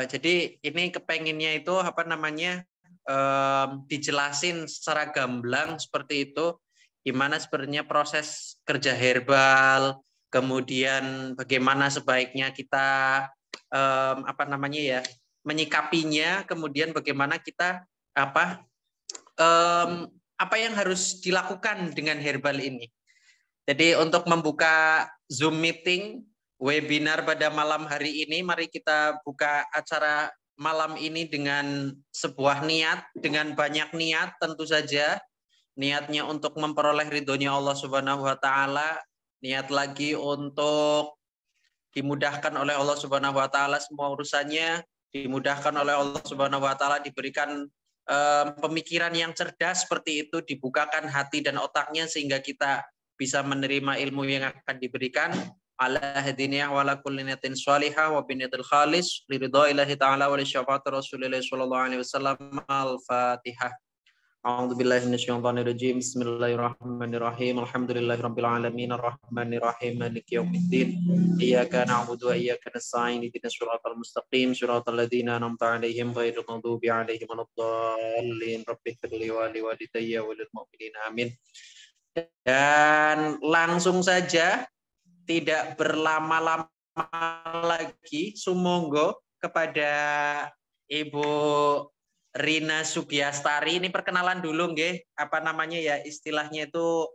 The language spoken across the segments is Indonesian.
Jadi ini kepenginnya itu apa namanya dijelasin secara gamblang seperti itu, gimana sebenarnya proses kerja herbal, kemudian bagaimana sebaiknya kita apa namanya ya menyikapinya, kemudian bagaimana kita apa yang harus dilakukan dengan herbal ini. Jadi untuk membuka Zoom meeting webinar pada malam hari ini, mari kita buka acara malam ini dengan sebuah niat, dengan banyak niat tentu saja. Niatnya untuk memperoleh ridhonya Allah Subhanahu wa taala, niat lagi untuk dimudahkan oleh Allah Subhanahu wa taala semua urusannya, dimudahkan oleh Allah Subhanahu wa taala, diberikan pemikiran yang cerdas seperti itu, dibukakan hati dan otaknya sehingga kita bisa menerima ilmu yang akan diberikan. Ala hadiniyah wa ala kulli niyatin shalihah wa biniyatil khalis liridha'illahi ta'ala wa li syafa'ati Rasulillah sallallahu alaihi wasallam. Al-Fatihah. A'udzubillahi minasyaitonirrajim. Bismillahirrahmanirrahim. Alhamdulillahirabbil alamin arrahmanir rahim maliki yaumiddin. Iyyaka na'budu wa iyyaka nasta'in. Ihdinas shiratal mustaqim shiratal ladzina an'amta 'alaihim ghairil maghdubi 'alaihim waladdallin. Rabbighfirli wa liwalidayya wa lil mu'minin. Amin. Dan langsung saja tidak berlama-lama lagi sumonggo kepada Ibu Rina Sugiastari. Ini perkenalan dulu nggih, apa namanya ya istilahnya itu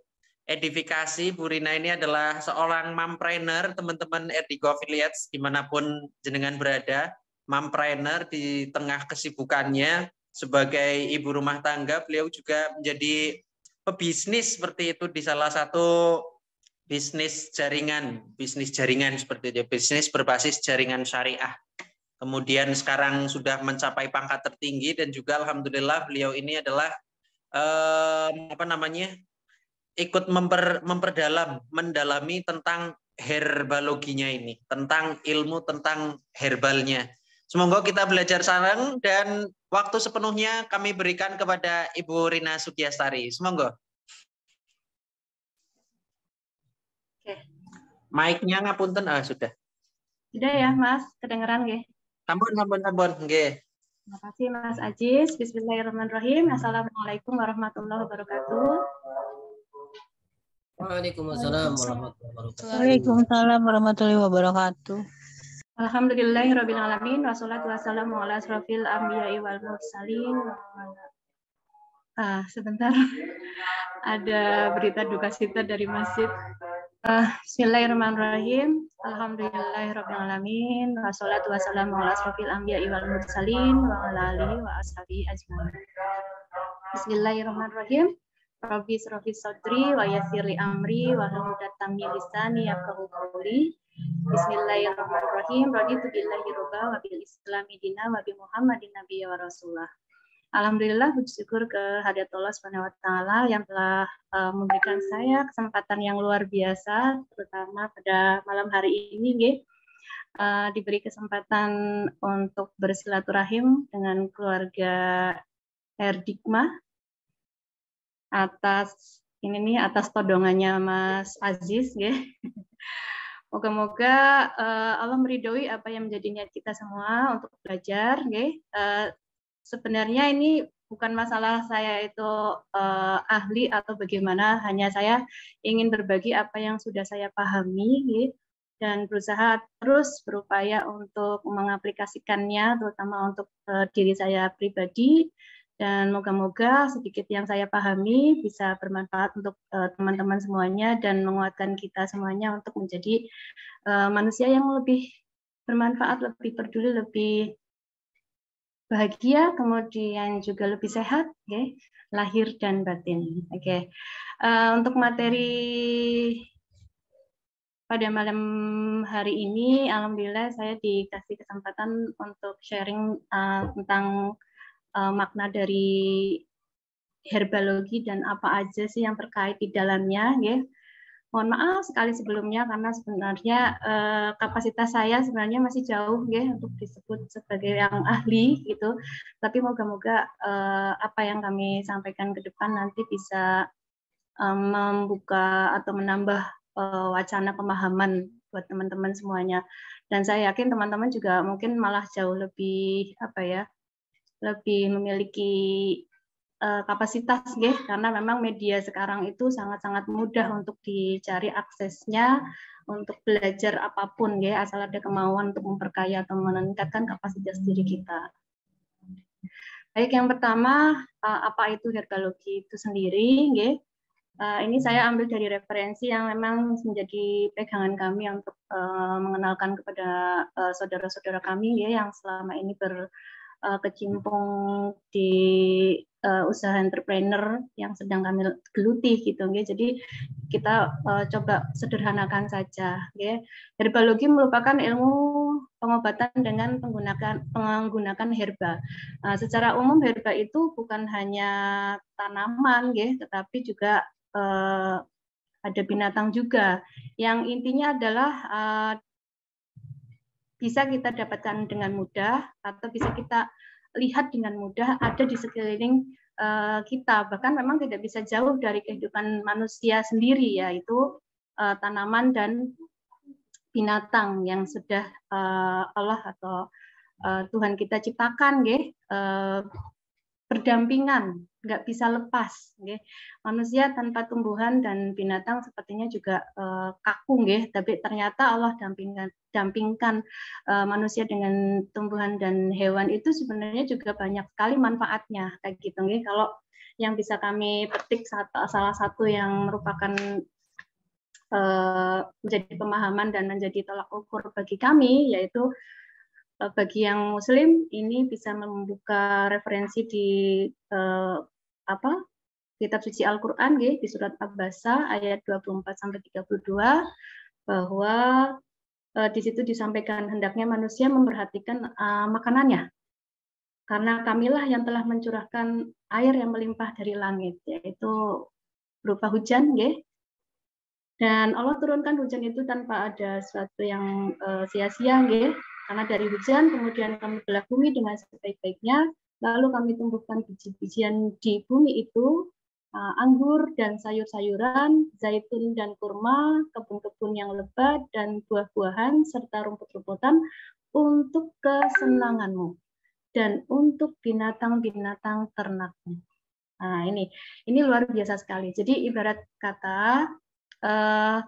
edifikasi. Bu Rina ini adalah seorang mompreneur, teman-teman Erdigo Affiliates dimanapun jenengan berada. Mompreneur di tengah kesibukannya sebagai ibu rumah tangga, beliau juga menjadi pebisnis seperti itu di salah satu bisnis jaringan seperti itu, bisnis berbasis jaringan syariah. Kemudian sekarang sudah mencapai pangkat tertinggi dan juga alhamdulillah beliau ini adalah ikut mendalami tentang herbaloginya ini, tentang ilmu tentang herbalnya. Semoga kita belajar sareng dan waktu sepenuhnya kami berikan kepada Ibu Rina Sugiastari. Semoga. Oke. Mic-nya ngapunten, sudah. Sudah ya, Mas, kedengeran nggih? Sampun, nggih. Terima kasih Mas Ajis. Bismillahirrahmanirrahim. Assalamualaikum warahmatullahi wabarakatuh. Waalaikumsalam warahmatullahi wabarakatuh. Waalaikumsalam warahmatullahi wabarakatuh. Alhamdulillahirabbil alamin wassalatu wassalamu ala asrofil anbiya'i wal mursalin. Sebentar. Ada berita duka cita dari masjid. Bismillahirrahmanirrahim. Alhamdulillahirabbil alamin wassalatu wassalamu ala asrofil anbiya'i wal mursalin wa ala alihi wa ashabihi ajmain. Bismillahirrahmanirrahim. Rabbi shrahli sadri wa yassirli amri wa hlul 'uqdatam min lisani yafqahu qawli. Bismillahirrahmanirrahim. Raditu billahi robba wa bil islami dina wa bi Muhammadin nabiyya wa rasulah. Alhamdulillah, puji syukur kehadirat Allah Subhanahu wa taala yang telah memberikan saya kesempatan yang luar biasa, terutama pada malam hari ini nggih. Diberi kesempatan untuk bersilaturahim dengan keluarga Erdikma atas todongannya Mas Aziz nggih. Moga-moga Allah meridhoi apa yang menjadi niat kita semua untuk belajar nggih. Sebenarnya ini bukan masalah saya itu ahli atau bagaimana, hanya saya ingin berbagi apa yang sudah saya pahami gitu, dan berusaha terus berupaya untuk mengaplikasikannya terutama untuk diri saya pribadi, dan moga-moga sedikit yang saya pahami bisa bermanfaat untuk teman-teman semuanya dan menguatkan kita semuanya untuk menjadi manusia yang lebih bermanfaat, lebih peduli, lebih bahagia, kemudian juga lebih sehat, okay? Lahir dan batin. Oke. Untuk materi pada malam hari ini, alhamdulillah saya dikasih kesempatan untuk sharing tentang makna dari herbalogi dan apa aja sih yang terkait di dalamnya, ya. Mohon maaf sekali sebelumnya karena sebenarnya kapasitas saya sebenarnya masih jauh ya untuk disebut sebagai yang ahli gitu. Tapi moga-moga apa yang kami sampaikan ke depan nanti bisa membuka atau menambah wacana pemahaman buat teman-teman semuanya. Dan saya yakin teman-teman juga mungkin malah jauh lebih lebih memiliki kapasitas karena memang media sekarang itu sangat-sangat mudah untuk dicari aksesnya untuk belajar apapun asal ada kemauan untuk memperkaya atau meningkatkan kapasitas diri kita. Baik, yang pertama apa itu herbalogi itu sendiri ini saya ambil dari referensi yang memang menjadi pegangan kami untuk mengenalkan kepada saudara-saudara kami yang selama ini berkecimpung di usaha entrepreneur yang sedang kami geluti gitu. Jadi kita coba sederhanakan saja. Herbalogi merupakan ilmu pengobatan dengan menggunakan herba. Secara umum herba itu bukan hanya tanaman, tetapi juga ada binatang juga. Yang intinya adalah bisa kita dapatkan dengan mudah atau bisa kita lihat dengan mudah ada di sekeliling kita. Bahkan memang tidak bisa jauh dari kehidupan manusia sendiri, yaitu tanaman dan binatang yang sudah Allah atau Tuhan kita ciptakan berdampingan, nggak bisa lepas. Manusia tanpa tumbuhan dan binatang sepertinya juga kaku, tapi ternyata Allah dampingkan manusia dengan tumbuhan dan hewan itu sebenarnya juga banyak sekali manfaatnya kayak gitu. Kalau yang bisa kami petik salah satu yang merupakan menjadi pemahaman dan menjadi tolak ukur bagi kami, yaitu bagi yang Muslim ini bisa membuka referensi di Kitab Suci Al-Quran di surat Abasa ayat 24-32 bahwa di situ disampaikan hendaknya manusia memperhatikan makanannya karena kamilah yang telah mencurahkan air yang melimpah dari langit, yaitu berupa hujan, dan Allah turunkan hujan itu tanpa ada sesuatu yang sia-sia, karena dari hujan kemudian kami belah bumi dengan sebaik-baiknya, lalu kami tumbuhkan biji-bijian di bumi itu, anggur dan sayur-sayuran, zaitun dan kurma, kebun-kebun yang lebat dan buah-buahan serta rumput-rumputan untuk kesenanganmu dan untuk binatang-binatang ternakmu. Nah, ini luar biasa sekali. Jadi ibarat kata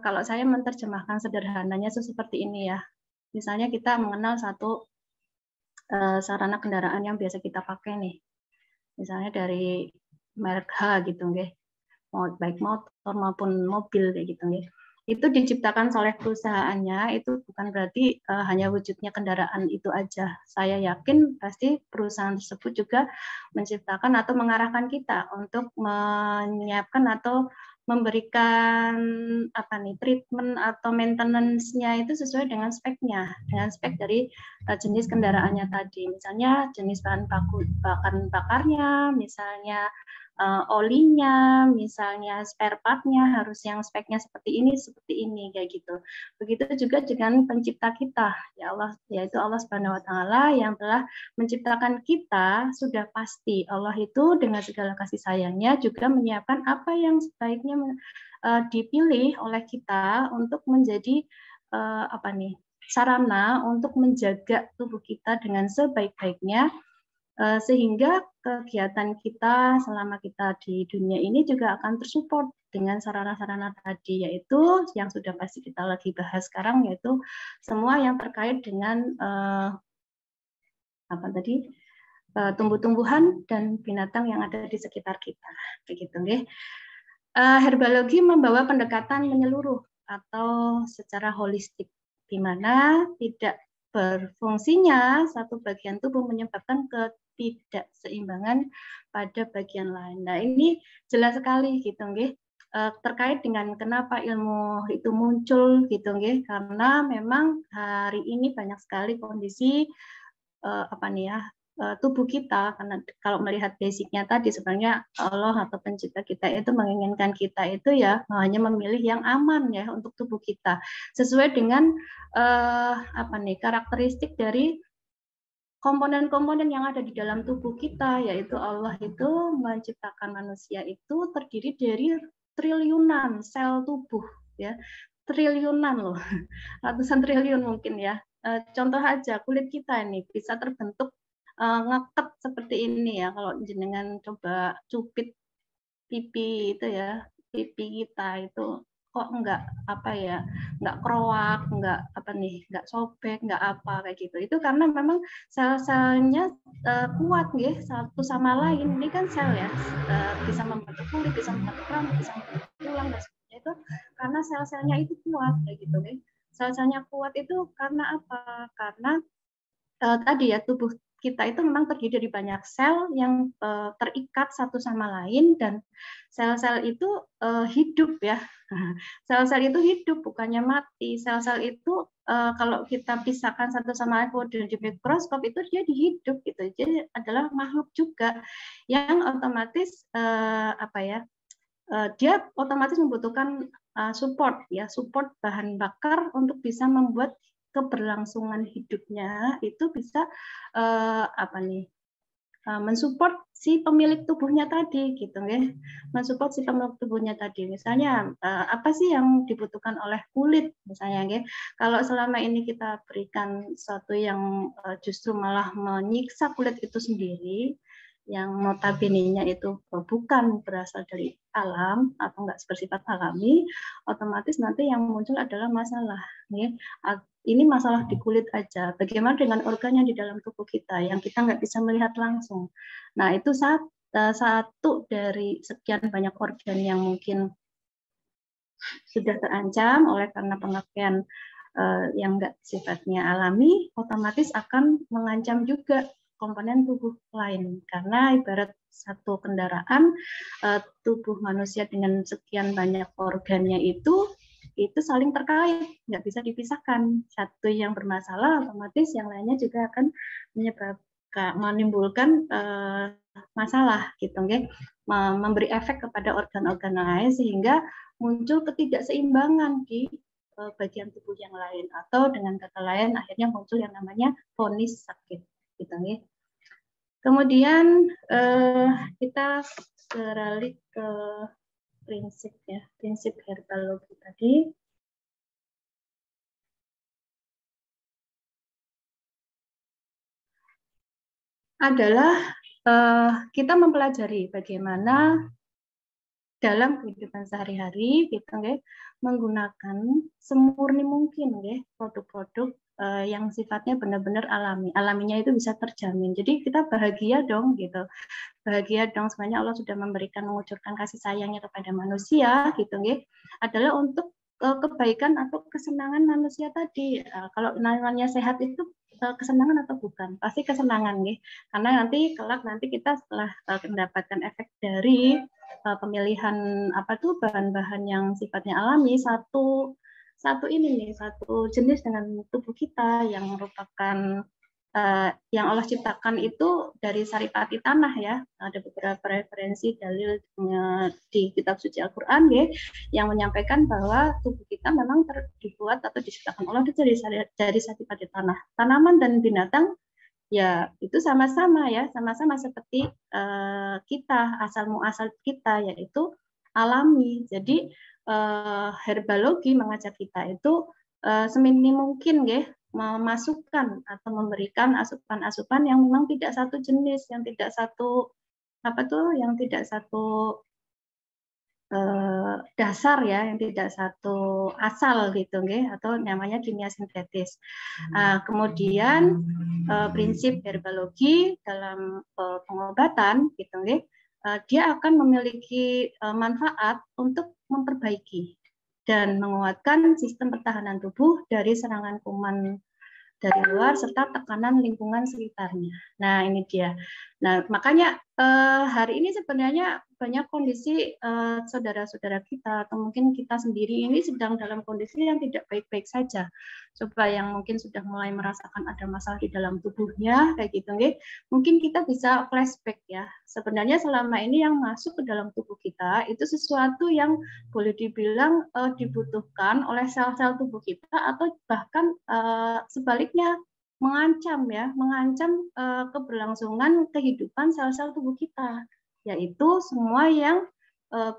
kalau saya menerjemahkan sederhananya seperti ini ya. Misalnya kita mengenal satu sarana kendaraan yang biasa kita pakai nih. Misalnya dari merek H gitu, baik motor maupun mobil kayak gitu, itu diciptakan oleh perusahaannya, itu bukan berarti hanya wujudnya kendaraan itu aja. Saya yakin pasti perusahaan tersebut juga menciptakan atau mengarahkan kita untuk menyiapkan atau memberikan treatment atau maintenance-nya itu sesuai dengan speknya, dengan spek dari jenis kendaraannya tadi. Misalnya jenis bahan bakarnya, misalnya olinya, misalnya spare part-nya harus yang speknya seperti ini kayak gitu. Begitu juga dengan pencipta kita, ya Allah, yaitu Allah Subhanahu wa taala yang telah menciptakan kita. Sudah pasti Allah itu dengan segala kasih sayangnya juga menyiapkan apa yang sebaiknya dipilih oleh kita untuk menjadi sarana untuk menjaga tubuh kita dengan sebaik-baiknya, sehingga kegiatan kita selama kita di dunia ini juga akan tersupport dengan sarana-sarana tadi, yaitu yang sudah pasti kita lagi bahas sekarang, yaitu semua yang terkait dengan tumbuh-tumbuhan dan binatang yang ada di sekitar kita, begitu. Herbalogi membawa pendekatan menyeluruh atau secara holistik, di mana tidak berfungsinya satu bagian tubuh menyebabkan ketidakseimbangan pada bagian lain. Nah, ini jelas sekali gitu, terkait dengan kenapa ilmu itu muncul gitu, karena memang hari ini banyak sekali kondisi tubuh kita, karena kalau melihat basicnya tadi sebenarnya Allah atau pencipta kita itu menginginkan kita itu ya hanya memilih yang aman ya untuk tubuh kita sesuai dengan karakteristik dari komponen-komponen yang ada di dalam tubuh kita, yaitu Allah itu menciptakan manusia itu terdiri dari triliunan sel tubuh, ya, triliunan loh, ratusan triliun mungkin ya, contoh aja kulit kita ini bisa terbentuk ngeket seperti ini ya. Kalau jenengan coba cupit pipi itu ya, pipi kita itu kok enggak apa ya, enggak keroak, enggak apa nih, enggak sobek, enggak apa kayak gitu. Itu karena memang sel-selnya kuat ya satu sama lain. Ini kan sel ya, bisa membentuk kulit, bisa membentuk rambut, bisa membentuk tulang dan sebagainya itu karena sel-selnya itu kuat kayak gitu ya. Sel-selnya kuat itu karena apa? Karena tadi ya tubuh kita itu memang terdiri dari banyak sel yang terikat satu sama lain dan sel-sel itu hidup ya. Sel-sel itu hidup bukannya mati. Sel-sel itu kalau kita pisahkan satu sama lain kemudian di mikroskop itu dia dihidup gitu. Jadi adalah makhluk juga yang otomatis apa ya? Dia otomatis membutuhkan support ya, support bahan bakar untuk bisa membuat keberlangsungan hidupnya itu bisa apa nih mensupport si pemilik tubuhnya tadi gitu ya, mensupport si pemilik tubuhnya tadi. Misalnya apa sih yang dibutuhkan oleh kulit misalnya ya. Kalau selama ini kita berikan sesuatu yang justru malah menyiksa kulit itu sendiri, yang notabene-nya itu bukan berasal dari alam atau enggak bersifat alami, otomatis nanti yang muncul adalah masalah. Ya. Ini masalah di kulit aja. Bagaimana dengan organ yang di dalam tubuh kita yang kita nggak bisa melihat langsung. Nah itu satu dari sekian banyak organ yang mungkin sudah terancam oleh karena pemakaian yang nggak sifatnya alami, otomatis akan mengancam juga komponen tubuh lain karena ibarat satu kendaraan tubuh manusia dengan sekian banyak organnya itu saling terkait, nggak bisa dipisahkan. Satu yang bermasalah otomatis yang lainnya juga akan menimbulkan masalah gitu nggih, memberi efek kepada organ-organ lain sehingga muncul ketidakseimbangan di bagian tubuh yang lain atau dengan kata lain akhirnya muncul yang namanya vonis sakit gitu nih. Kemudian kita beralih ke prinsip ya, prinsip herbalogi tadi. Adalah kita mempelajari bagaimana dalam kehidupan sehari-hari kita menggunakan semurni mungkin produk-produk yang sifatnya benar-benar alami. Alaminya itu bisa terjamin. Jadi kita bahagia dong gitu. Bahagia dong sebenarnya Allah sudah memberikan mengucurkan kasih sayangnya kepada manusia gitu adalah untuk kebaikan atau kesenangan manusia tadi. Kalau namanya sehat itu kesenangan atau bukan? Pasti kesenangan karena nanti kelak kita setelah mendapatkan efek dari pemilihan bahan-bahan yang sifatnya alami satu jenis dengan tubuh kita yang merupakan yang Allah ciptakan itu dari saripati tanah ya. Ada beberapa referensi dalil di kitab suci Al-Qur'an yang menyampaikan bahwa tubuh kita memang dibuat atau diciptakan Allah dari saripati tanah. Tanaman dan binatang ya itu sama-sama seperti kita, asal muasal kita yaitu alami. Jadi herbalogi mengajak kita itu seminim mungkin memasukkan atau memberikan asupan-asupan yang memang tidak satu jenis, yang tidak satu dasar ya, yang tidak satu asal gitu atau namanya kimia sintetis. Kemudian prinsip herbalogi dalam pengobatan gitu dia akan memiliki manfaat untuk memperbaiki dan menguatkan sistem pertahanan tubuh dari serangan kuman dari luar serta tekanan lingkungan sekitarnya. Nah, ini dia. Nah, makanya hari ini sebenarnya banyak kondisi saudara-saudara kita atau mungkin kita sendiri ini sedang dalam kondisi yang tidak baik-baik saja. Coba yang mungkin sudah mulai merasakan ada masalah di dalam tubuhnya kayak gitu mungkin kita bisa flashback ya. Sebenarnya selama ini yang masuk ke dalam tubuh kita itu sesuatu yang boleh dibilang dibutuhkan oleh sel-sel tubuh kita atau bahkan sebaliknya mengancam keberlangsungan kehidupan sel-sel tubuh kita, yaitu semua yang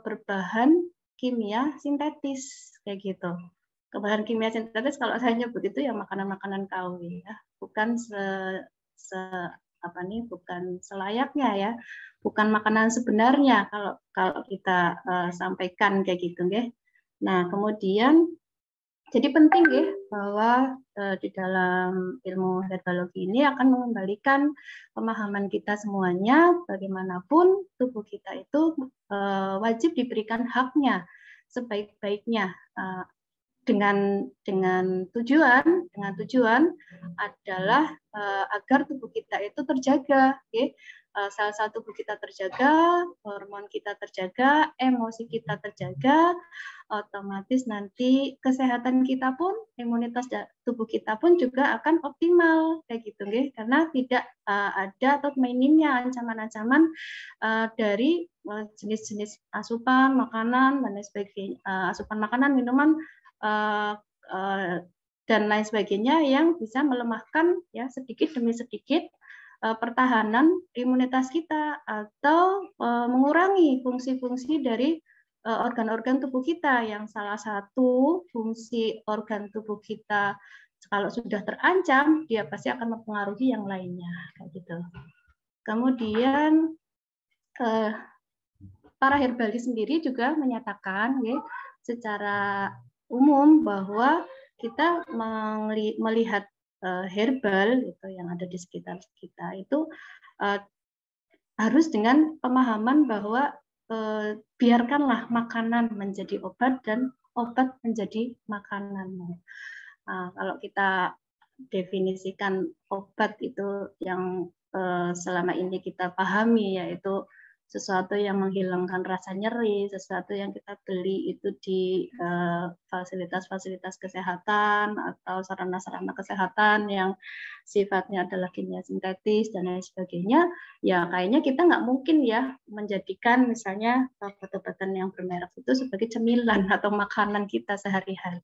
berbahan kimia sintetis kayak gitu. bahan kimia sintetis kalau saya nyebut itu ya makanan-makanan KW ya, bukan bukan selayaknya ya, bukan makanan sebenarnya kalau kita sampaikan kayak gitu nggih. Nah, kemudian jadi penting ya bahwa di dalam ilmu herbologi ini akan mengembalikan pemahaman kita semuanya bagaimanapun tubuh kita itu wajib diberikan haknya sebaik-baiknya dengan tujuan adalah agar tubuh kita itu terjaga, ya. Sel-sel tubuh kita terjaga, hormon kita terjaga, emosi kita terjaga, otomatis nanti kesehatan kita pun, imunitas tubuh kita pun juga akan optimal kayak gitu, ya. Karena tidak ada atau minimnya ancaman-ancaman dari jenis-jenis asupan makanan dan lain sebagainya, asupan makanan, minuman dan lain sebagainya yang bisa melemahkan ya sedikit demi sedikit pertahanan imunitas kita atau mengurangi fungsi-fungsi dari organ-organ tubuh kita, yang salah satu fungsi organ tubuh kita kalau sudah terancam dia pasti akan mempengaruhi yang lainnya kayak gitu. Kemudian para herbalis sendiri juga menyatakan ya, secara umum bahwa kita melihat herbal itu yang ada di sekitar kita itu harus dengan pemahaman bahwa biarkanlah makanan menjadi obat dan obat menjadi makanan. Kalau kita definisikan obat itu yang selama ini kita pahami yaitu sesuatu yang menghilangkan rasa nyeri, sesuatu yang kita beli itu di fasilitas-fasilitas kesehatan atau sarana-sarana kesehatan yang sifatnya adalah kimia sintetis dan lain sebagainya, ya kayaknya kita nggak mungkin ya menjadikan misalnya obat-obatan yang bermerek itu sebagai cemilan atau makanan kita sehari-hari,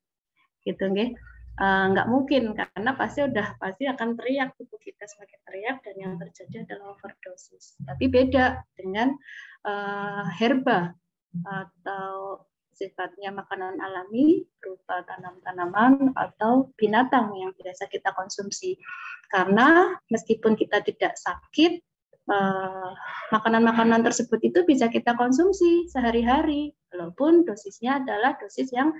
gitu nggih. Nggak mungkin karena pasti akan teriak tubuh kita semakin teriak dan yang terjadi adalah overdosis. Tapi beda dengan herba atau sifatnya makanan alami berupa tanaman-tanaman atau binatang yang biasa kita konsumsi. Karena meskipun kita tidak sakit, makanan-makanan tersebut itu bisa kita konsumsi sehari-hari, walaupun dosisnya adalah dosis yang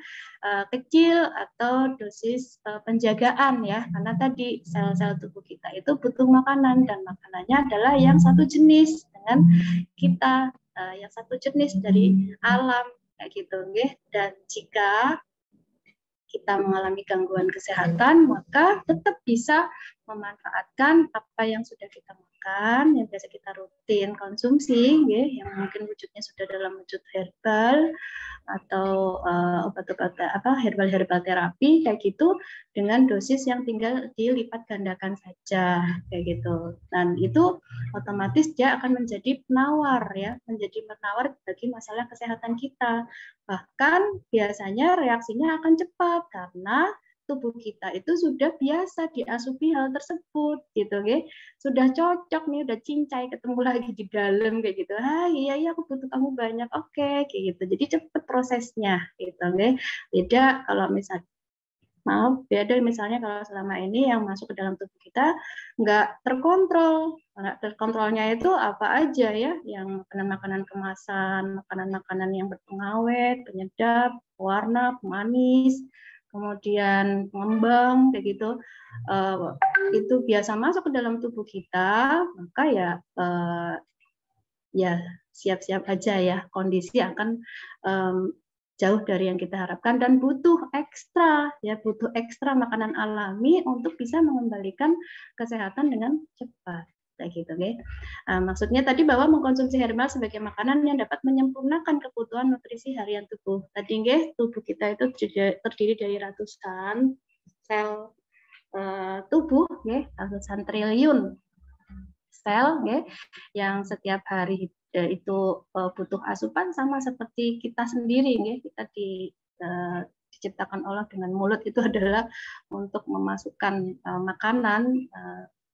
kecil atau dosis penjagaan ya, karena tadi sel-sel tubuh kita itu butuh makanan dan makanannya adalah yang satu jenis dengan kita, yang satu jenis dari alam kayak gitu, nggih. Dan jika kita mengalami gangguan kesehatan, maka tetap bisa memanfaatkan apa yang sudah kita makan, yang biasa kita rutin konsumsi, yang mungkin wujudnya sudah dalam wujud herbal atau obat-obat herbal terapi kayak gitu, dengan dosis yang tinggal dilipat gandakan saja kayak gitu. Dan itu otomatis dia akan menjadi penawar ya, menjadi penawar bagi masalah kesehatan kita. Bahkan biasanya reaksinya akan cepat karena tubuh kita itu sudah biasa diasupi hal tersebut gitu, ya. Sudah cocok nih, udah cincai ketemu lagi di dalam kayak gitu. Iya aku butuh kamu banyak, oke kayak gitu. Jadi cepat prosesnya gitu, ya. Beda kalau misalnya kalau selama ini yang masuk ke dalam tubuh kita nggak terkontrol. Nggak terkontrolnya itu apa aja ya, yang makanan-makanan kemasan, makanan-makanan yang berpengawet, penyedap, warna, pemanis, kemudian pengembang kayak gitu, itu biasa masuk ke dalam tubuh kita, maka ya siap-siap aja ya, kondisi akan jauh dari yang kita harapkan dan butuh ekstra makanan alami untuk bisa mengembalikan kesehatan dengan cepat kayak gitu, ya. Maksudnya tadi bahwa mengkonsumsi herbal sebagai makanan yang dapat menyempurnakan kebutuhan nutrisi harian tubuh. Tadi tubuh kita itu terdiri dari ratusan sel tubuh, ratusan triliun sel yang setiap hari itu butuh asupan sama seperti kita sendiri, kita diciptakan Allah dengan mulut itu adalah untuk memasukkan makanan.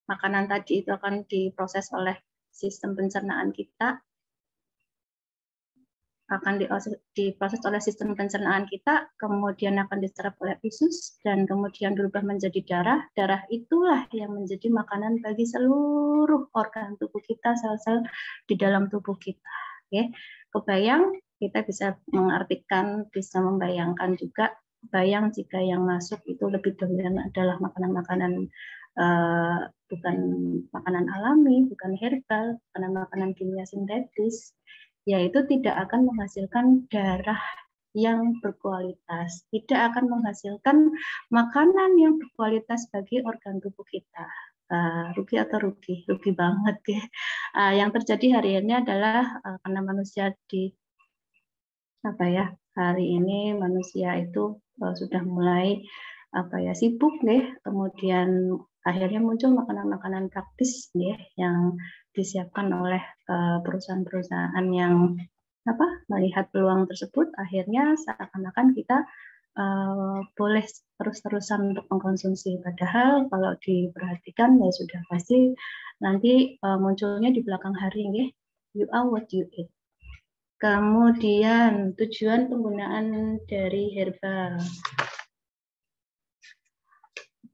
Makanan tadi itu akan diproses oleh sistem pencernaan kita akan diproses oleh sistem pencernaan kita, kemudian akan diserap oleh usus, dan kemudian berubah menjadi darah. Darah itulah yang menjadi makanan bagi seluruh organ tubuh kita, sel-sel di dalam tubuh kita. Oke, kebayang, kita bisa mengartikan, bisa membayangkan juga, bayang jika yang masuk itu lebih dominan adalah makanan-makanan bukan makanan alami, bukan herbal, makanan kimia sintetis, yaitu tidak akan menghasilkan darah yang berkualitas, tidak akan menghasilkan makanan yang berkualitas bagi organ tubuh kita. Rugi atau rugi? Rugi banget ya. Yang terjadi hari ini adalah karena manusia hari ini manusia itu sudah mulai sibuk nih, kemudian akhirnya muncul makanan-makanan praktis yang disiapkan oleh perusahaan-perusahaan yang melihat peluang tersebut, akhirnya seakan-akan kita boleh terus-terusan untuk mengkonsumsi. Padahal kalau diperhatikan ya sudah pasti nanti munculnya di belakang hari nih, you are what you eat. Kemudian tujuan penggunaan dari herbal.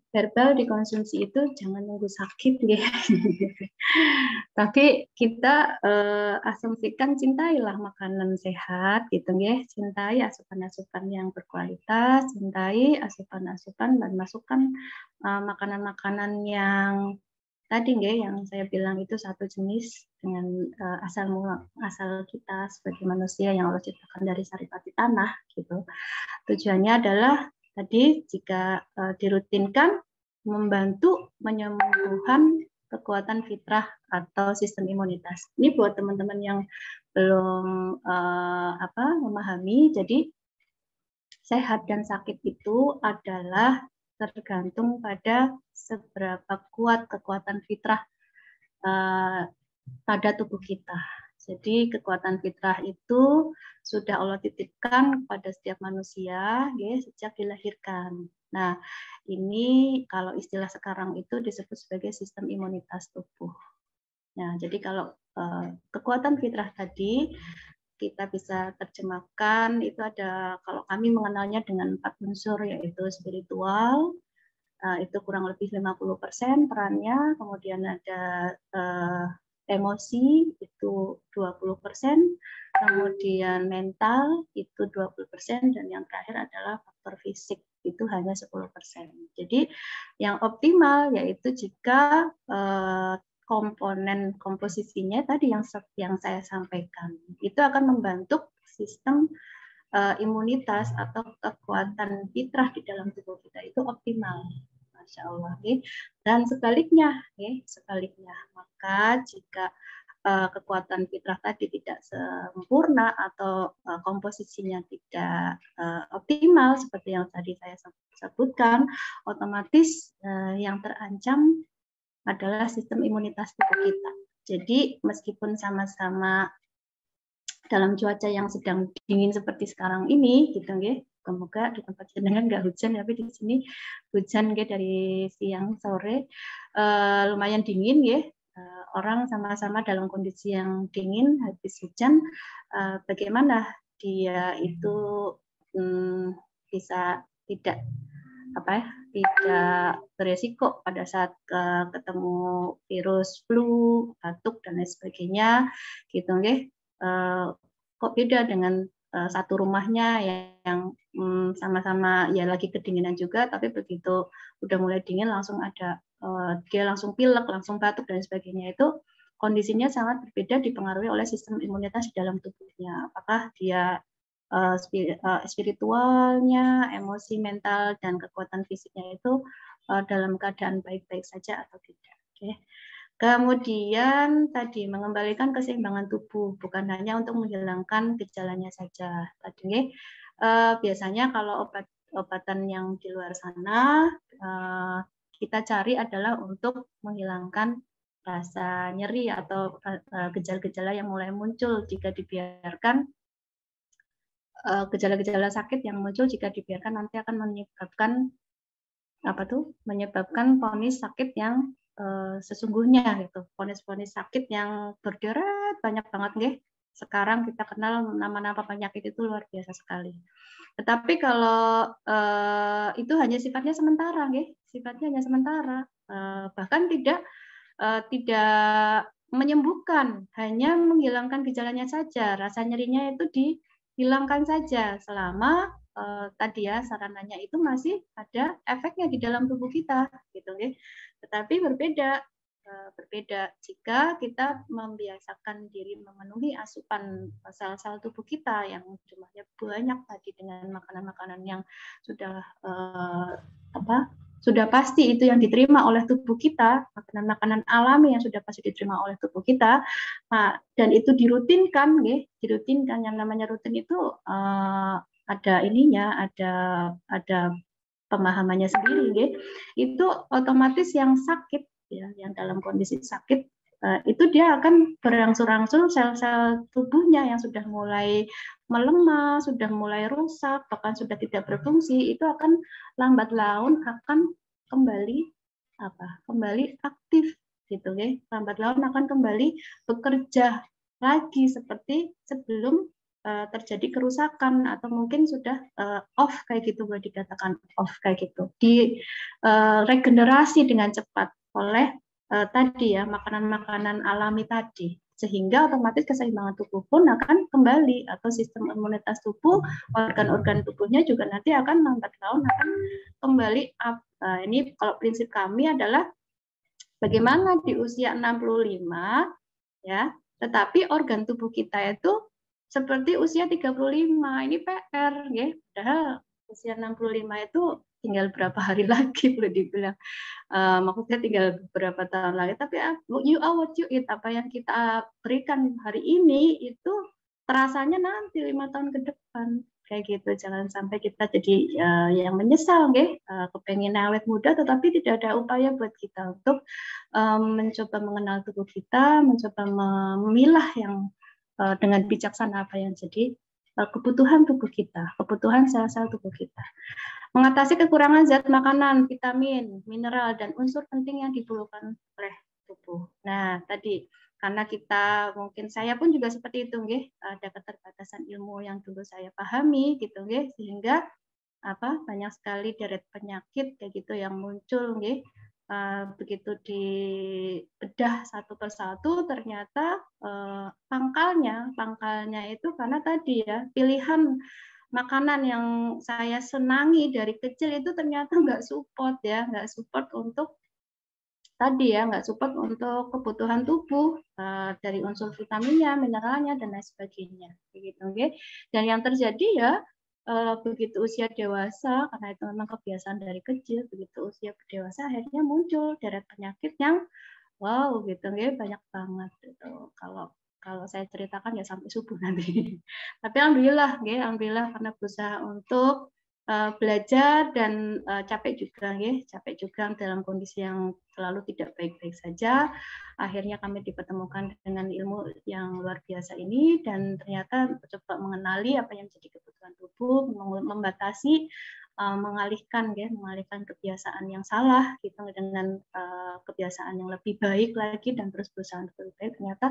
Herbal dikonsumsi itu jangan nunggu sakit ya. Tapi kita asumsikan cintailah makanan sehat gitu ya. Cintai asupan-asupan yang berkualitas, cintai asupan-asupan dan masukkan makanan-makanan yang tadi yang saya bilang itu satu jenis dengan asal kita sebagai manusia yang Allah ciptakan dari saripati tanah gitu. Tujuannya adalah tadi jika dirutinkan membantu penyembuhan kekuatan fitrah atau sistem imunitas. Ini buat teman-teman yang belum memahami. Jadi sehat dan sakit itu adalah tergantung pada seberapa kuat kekuatan fitrah pada tubuh kita. Jadi kekuatan fitrah itu sudah Allah titipkan pada setiap manusia sejak dilahirkan. Nah, ini kalau istilah sekarang itu disebut sebagai sistem imunitas tubuh. Nah, jadi kalau kekuatan fitrah tadi kita bisa terjemahkan itu ada, kalau kami mengenalnya dengan 4 unsur, yaitu spiritual, itu kurang lebih 50% perannya, kemudian ada emosi itu 20%, kemudian mental itu 20%, dan yang terakhir adalah faktor fisik itu hanya 10%. Jadi yang optimal yaitu jika komponen komposisinya tadi yang saya sampaikan itu akan membentuk sistem imunitas atau kekuatan fitrah di dalam tubuh kita itu optimal. Masya Allah. Dan sebaliknya, maka jika kekuatan fitrah tadi tidak sempurna atau komposisinya tidak optimal seperti yang tadi saya sebutkan, otomatis yang terancam adalah sistem imunitas tubuh kita. Jadi meskipun sama-sama dalam cuaca yang sedang dingin seperti sekarang ini, gitu semoga di tempat jenengan nggak hujan, tapi di sini hujan dari siang sore, lumayan dingin orang sama-sama dalam kondisi yang dingin habis hujan, bagaimana dia itu bisa tidak beresiko pada saat ketemu virus flu, batuk dan lain sebagainya, gitu kok beda dengan satu rumahnya yang sama-sama lagi kedinginan juga, tapi begitu udah mulai dingin langsung ada dia langsung pilek, langsung batuk dan sebagainya, itu kondisinya sangat berbeda, dipengaruhi oleh sistem imunitas di dalam tubuhnya. Apakah dia spiritualnya, emosi, mental, dan kekuatan fisiknya itu dalam keadaan baik-baik saja atau tidak. Kemudian tadi mengembalikan keseimbangan tubuh, bukan hanya untuk menghilangkan gejalanya saja. Tadi biasanya kalau obat-obatan yang di luar sana kita cari adalah untuk menghilangkan rasa nyeri atau gejala-gejala yang mulai muncul jika dibiarkan, gejala-gejala sakit yang muncul jika dibiarkan nanti akan menyebabkan vonis sakit yang sesungguhnya gitu, vonis-vonis sakit yang berderet banyak banget sekarang kita kenal nama-nama penyakit itu luar biasa sekali. Tetapi kalau itu hanya sifatnya sementara, sifatnya hanya sementara, bahkan tidak menyembuhkan, hanya menghilangkan gejalanya saja, rasa nyerinya itu dihilangkan saja selama tadi ya sarananya itu masih ada efeknya di dalam tubuh kita, gitu, tetapi berbeda jika kita membiasakan diri memenuhi asupan sel-sel tubuh kita yang jumlahnya banyak tadi dengan makanan-makanan yang sudah sudah pasti itu yang diterima oleh tubuh kita, makanan-makanan alami yang sudah pasti diterima oleh tubuh kita, dan itu dirutinkan, dirutinkan. Yang namanya rutin itu ada ininya, ada pemahamannya sendiri, itu otomatis yang sakit, ya, yang dalam kondisi sakit itu dia akan berangsur-angsur sel-sel tubuhnya yang sudah mulai melemah, sudah mulai rusak, bahkan sudah tidak berfungsi, itu akan lambat laun akan kembali aktif, gitu, lambat laun akan kembali bekerja lagi seperti sebelum terjadi kerusakan, atau mungkin sudah off kayak gitu, boleh dikatakan off kayak gitu, regenerasi dengan cepat oleh tadi ya makanan-makanan alami tadi, sehingga otomatis keseimbangan tubuh pun akan kembali, atau sistem imunitas tubuh, organ-organ tubuhnya juga nanti akan lambat laun akan kembali up. Ini kalau prinsip kami adalah bagaimana di usia 65 ya, tetapi organ tubuh kita itu seperti usia 35, ini PR, ya. Padahal usia 65 itu tinggal berapa hari lagi, boleh dibilang. Maksudnya tinggal beberapa tahun lagi. Tapi you are what you eat, apa yang kita berikan hari ini itu terasanya nanti 5 tahun ke depan. Kayak gitu, jangan sampai kita jadi yang menyesal, kepengen awet muda, tetapi tidak ada upaya buat kita untuk mencoba mengenal tubuh kita, mencoba memilah yang dengan bijaksana apa yang jadi kebutuhan tubuh kita, kebutuhan sel-sel tubuh kita. Mengatasi kekurangan zat makanan, vitamin, mineral, dan unsur penting yang diperlukan oleh tubuh. Nah, tadi karena kita, mungkin saya pun juga seperti itu, ada keterbatasan ilmu yang dulu saya pahami, gitu, sehingga banyak sekali deret penyakit kayak gitu yang muncul, begitu dibedah satu persatu ternyata pangkalnya itu karena tadi ya pilihan makanan yang saya senangi dari kecil itu ternyata nggak support untuk tadi ya, nggak support untuk kebutuhan tubuh dari unsur vitaminnya, mineralnya, dan lain sebagainya, begitu. Dan yang terjadi ya begitu usia dewasa, karena itu memang kebiasaan dari kecil, begitu usia dewasa akhirnya muncul deret penyakit yang wow, gitu, banyak banget gitu. Kalau saya ceritakan ya sampai subuh nanti. Tapi alhamdulillah, karena berusaha untuk belajar dan capek juga dalam kondisi yang selalu tidak baik-baik saja. Akhirnya kami dipertemukan dengan ilmu yang luar biasa ini, dan ternyata coba mengenali apa yang menjadi kebutuhan tubuh, membatasi, mengalihkan kebiasaan yang salah gitu dengan kebiasaan yang lebih baik lagi, dan terus berusaha untuk lebih baik. Ternyata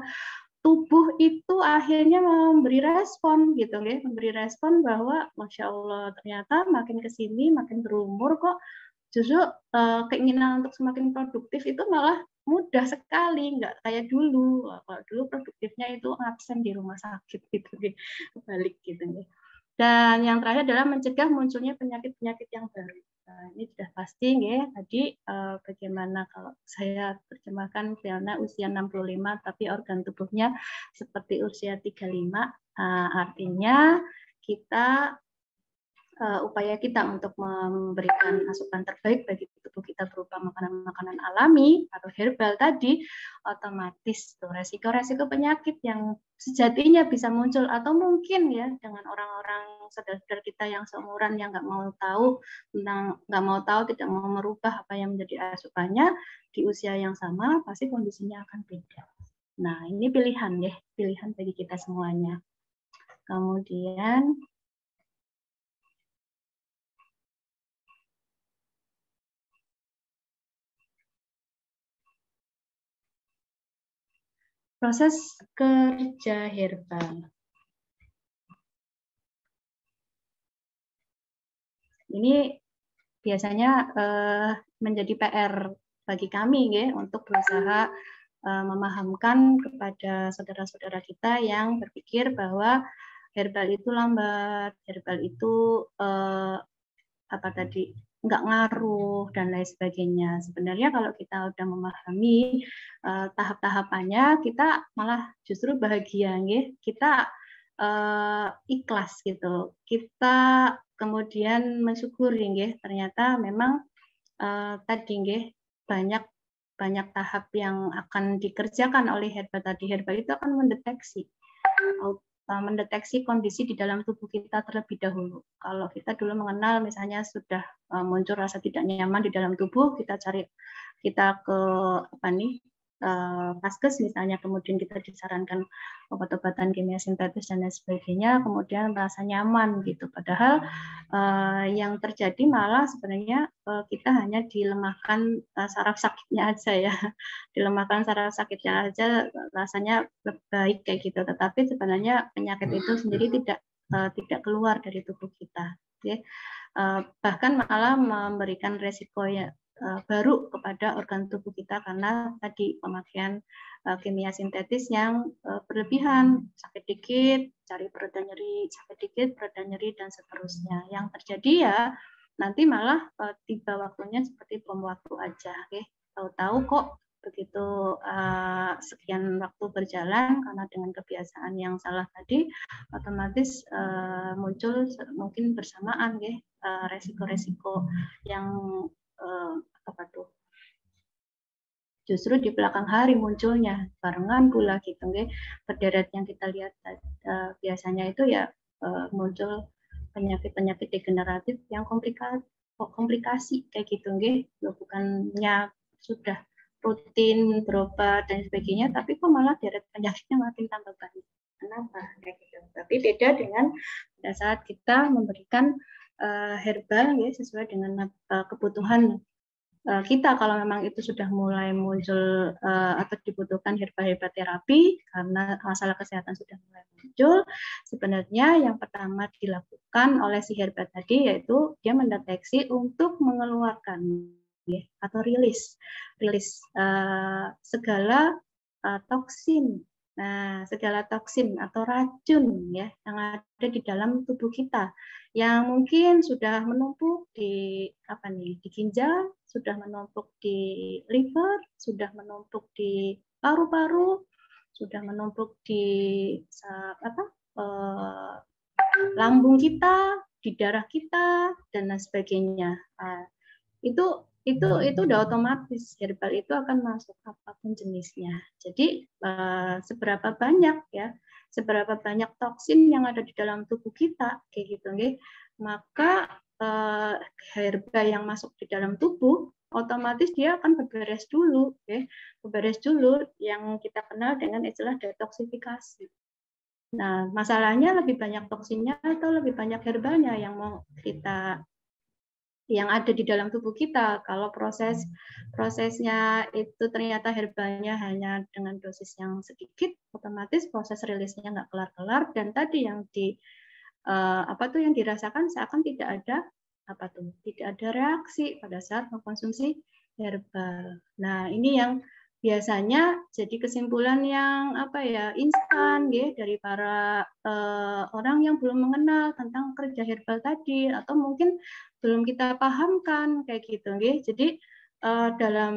tubuh itu akhirnya memberi respon gitu, memberi respon bahwa Masya Allah, ternyata makin kesini makin berumur kok justru keinginan untuk semakin produktif itu malah mudah sekali, nggak kayak dulu. Kalau dulu produktifnya itu absen di rumah sakit gitu, kebalik gitu. Dan yang terakhir adalah mencegah munculnya penyakit-penyakit yang baru. Nah, ini sudah pasti, tadi bagaimana kalau saya terjemahkan Fiona usia 65 tapi organ tubuhnya seperti usia 35, artinya kita upaya kita untuk memberikan asupan terbaik bagi tubuh kita berupa makanan-makanan alami atau herbal tadi, otomatis tuh resiko-resiko penyakit yang sejatinya bisa muncul, atau mungkin ya dengan orang-orang saudara-saudara kita yang seumuran yang nggak mau tahu, tidak mau merubah apa yang menjadi asupannya di usia yang sama, pasti kondisinya akan beda. Nah, ini pilihan bagi kita semuanya. Kemudian Proses kerja herbal. Ini biasanya menjadi PR bagi kami ya, untuk berusaha memahamkan kepada saudara-saudara kita yang berpikir bahwa herbal itu lambat, herbal itu apa tadi, nggak ngaruh dan lain sebagainya. Sebenarnya kalau kita udah memahami tahap-tahapannya, kita malah justru bahagia ya. Kita ikhlas gitu. Kita kemudian mensyukuri ya, ternyata memang tadi nggih, banyak tahap yang akan dikerjakan oleh herbal tadi. Herbal itu akan mendeteksi kondisi di dalam tubuh kita terlebih dahulu. Kalau kita dulu mengenal misalnya sudah muncul rasa tidak nyaman di dalam tubuh, kita ke Vaskes misalnya, kemudian kita disarankan obat-obatan kimia sintetis dan lain sebagainya, kemudian merasa nyaman gitu. Padahal yang terjadi malah sebenarnya kita hanya dilemahkan saraf sakitnya aja ya, dilemahkan saraf sakitnya aja, rasanya baik kayak gitu. Tetapi sebenarnya penyakit itu sendiri tidak keluar dari tubuh kita. Ya. Bahkan malah memberikan resiko ya baru kepada organ tubuh kita karena tadi pemakaian kimia sintetis yang berlebihan, sakit dikit, cari perut dan nyeri, sakit dikit, perut dan nyeri, dan seterusnya. Yang terjadi ya nanti malah tiba waktunya seperti bom waktu aja, okay? Tahu-tahu kok begitu sekian waktu berjalan karena dengan kebiasaan yang salah tadi, otomatis muncul mungkin bersamaan ya resiko-resiko yang apa tuh justru di belakang hari munculnya barengan pula gitu nggih, berderet yang kita lihat biasanya itu ya muncul penyakit-penyakit degeneratif yang komplikasi kayak gitu nggih, bukannya sudah rutin berobat dan sebagainya, tapi kok malah deret penyakitnya makin tambah banyak. Kenapa kayak gitu? Tapi beda dengan pada saat kita memberikan herbal ya sesuai dengan kebutuhan kita. Kalau memang itu sudah mulai muncul atau dibutuhkan herbal terapi karena masalah kesehatan sudah mulai muncul, sebenarnya yang pertama dilakukan oleh si herbal tadi yaitu dia mendeteksi untuk mengeluarkan ya, atau rilis segala toksin. Nah, segala toksin atau racun ya yang ada di dalam tubuh kita yang mungkin sudah menumpuk di di ginjal, sudah menumpuk di liver, sudah menumpuk di paru-paru, sudah menumpuk di lambung kita, di darah kita dan lain sebagainya. Itu udah otomatis herbal itu akan masuk apapun jenisnya. Jadi seberapa banyak toksin yang ada di dalam tubuh kita kayak gitu nggih, maka herbal yang masuk di dalam tubuh otomatis dia akan beberes dulu yang kita kenal dengan istilah detoksifikasi. Nah, masalahnya lebih banyak toksinnya atau lebih banyak herbalnya yang ada di dalam tubuh kita. Kalau prosesnya itu ternyata herbalnya hanya dengan dosis yang sedikit, otomatis proses rilisnya nggak kelar-kelar, dan tadi yang yang dirasakan seakan tidak ada reaksi pada saat mengkonsumsi herbal. Nah, ini yang biasanya jadi kesimpulan yang instan ya dari para orang yang belum mengenal tentang kerja herbal tadi, atau mungkin belum kita pahamkan kayak gitu nggih. Jadi dalam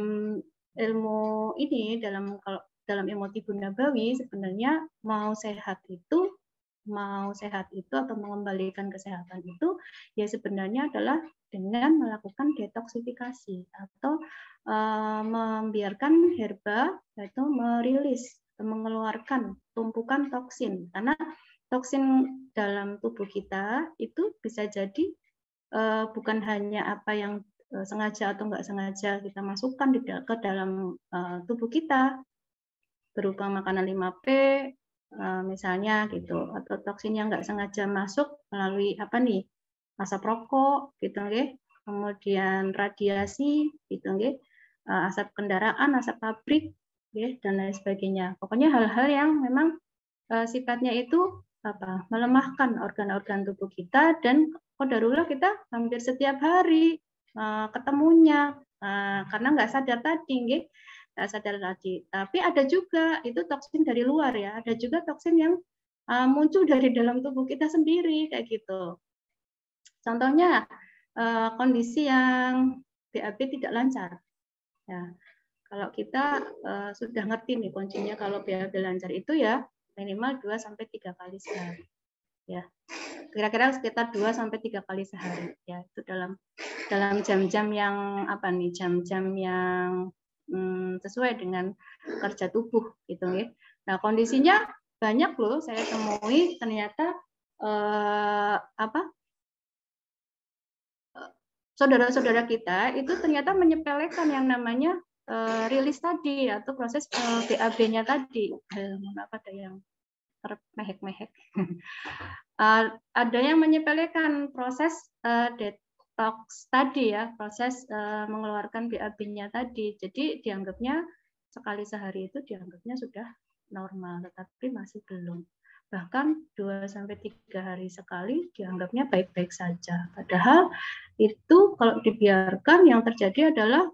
ilmu ini, dalam ilmu Tibbun Nabawi, sebenarnya mau sehat itu atau mengembalikan kesehatan itu ya sebenarnya adalah dengan melakukan detoksifikasi atau membiarkan herba itu merilis, mengeluarkan tumpukan toksin, karena toksin dalam tubuh kita itu bisa jadi bukan hanya apa yang sengaja atau nggak sengaja kita masukkan ke dalam tubuh kita berupa makanan 5P misalnya gitu, atau toksin yang nggak sengaja masuk melalui asap rokok gitu nggih, kemudian radiasi gitu nggih, asap kendaraan, asap pabrik, ya, dan lain sebagainya. Pokoknya hal-hal yang memang sifatnya itu melemahkan organ-organ tubuh kita, dan qadarullah kita hampir setiap hari ketemunya karena nggak sadar tadi, nggak sadar tadi. Tapi ada juga itu toksin dari luar ya, ada juga toksin yang muncul dari dalam tubuh kita sendiri kayak gitu. Contohnya kondisi yang BAB tidak lancar. Ya, kalau kita sudah ngerti nih kuncinya kalau BAB lancar itu ya minimal 2-3 kali sehari. Ya. Kira-kira sekitar 2-3 kali sehari ya. Itu dalam jam-jam yang jam-jam yang sesuai dengan kerja tubuh gitu ya. Nah, kondisinya banyak loh saya temui ternyata saudara-saudara kita itu ternyata menyepelekan yang namanya rilis tadi atau proses BAB-nya tadi. Ada yang termehek-mehek. Ada yang menyepelekan proses detox tadi ya, proses mengeluarkan BAB-nya tadi. Jadi dianggapnya sekali sehari itu dianggapnya sudah normal, tetapi masih belum. Bahkan 2-3 hari sekali dianggapnya baik-baik saja. Padahal itu kalau dibiarkan yang terjadi adalah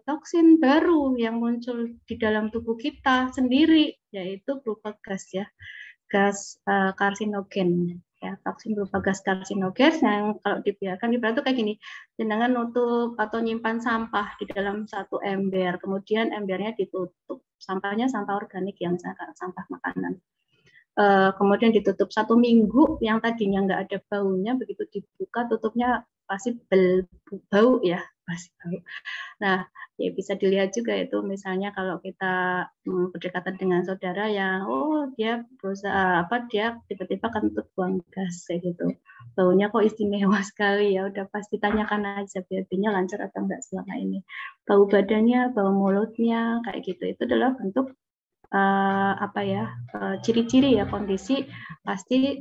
toksin baru yang muncul di dalam tubuh kita sendiri, yaitu berupa gas ya, gas karsinogen. Ya, toksin berupa gas karsinogen yang kalau dibiarkan ibarat kayak gini, jenengan nutup atau nyimpan sampah di dalam satu ember, kemudian embernya ditutup, sampahnya sampah organik yang sampah makanan. Kemudian ditutup 1 minggu, yang tadinya nggak ada baunya, begitu dibuka tutupnya pasti bau ya, pasti bau. Nah, ya bisa dilihat juga itu misalnya kalau kita berdekatan dengan saudara yang dia berusaha dia tiba-tiba kentut buang gas kayak gitu. Baunya kok istimewa sekali ya, udah pasti tanyakan aja BAB-nya lancar atau enggak selama ini. Bau badannya, bau mulutnya kayak gitu. Itu adalah bentuk ciri-ciri ya kondisi pasti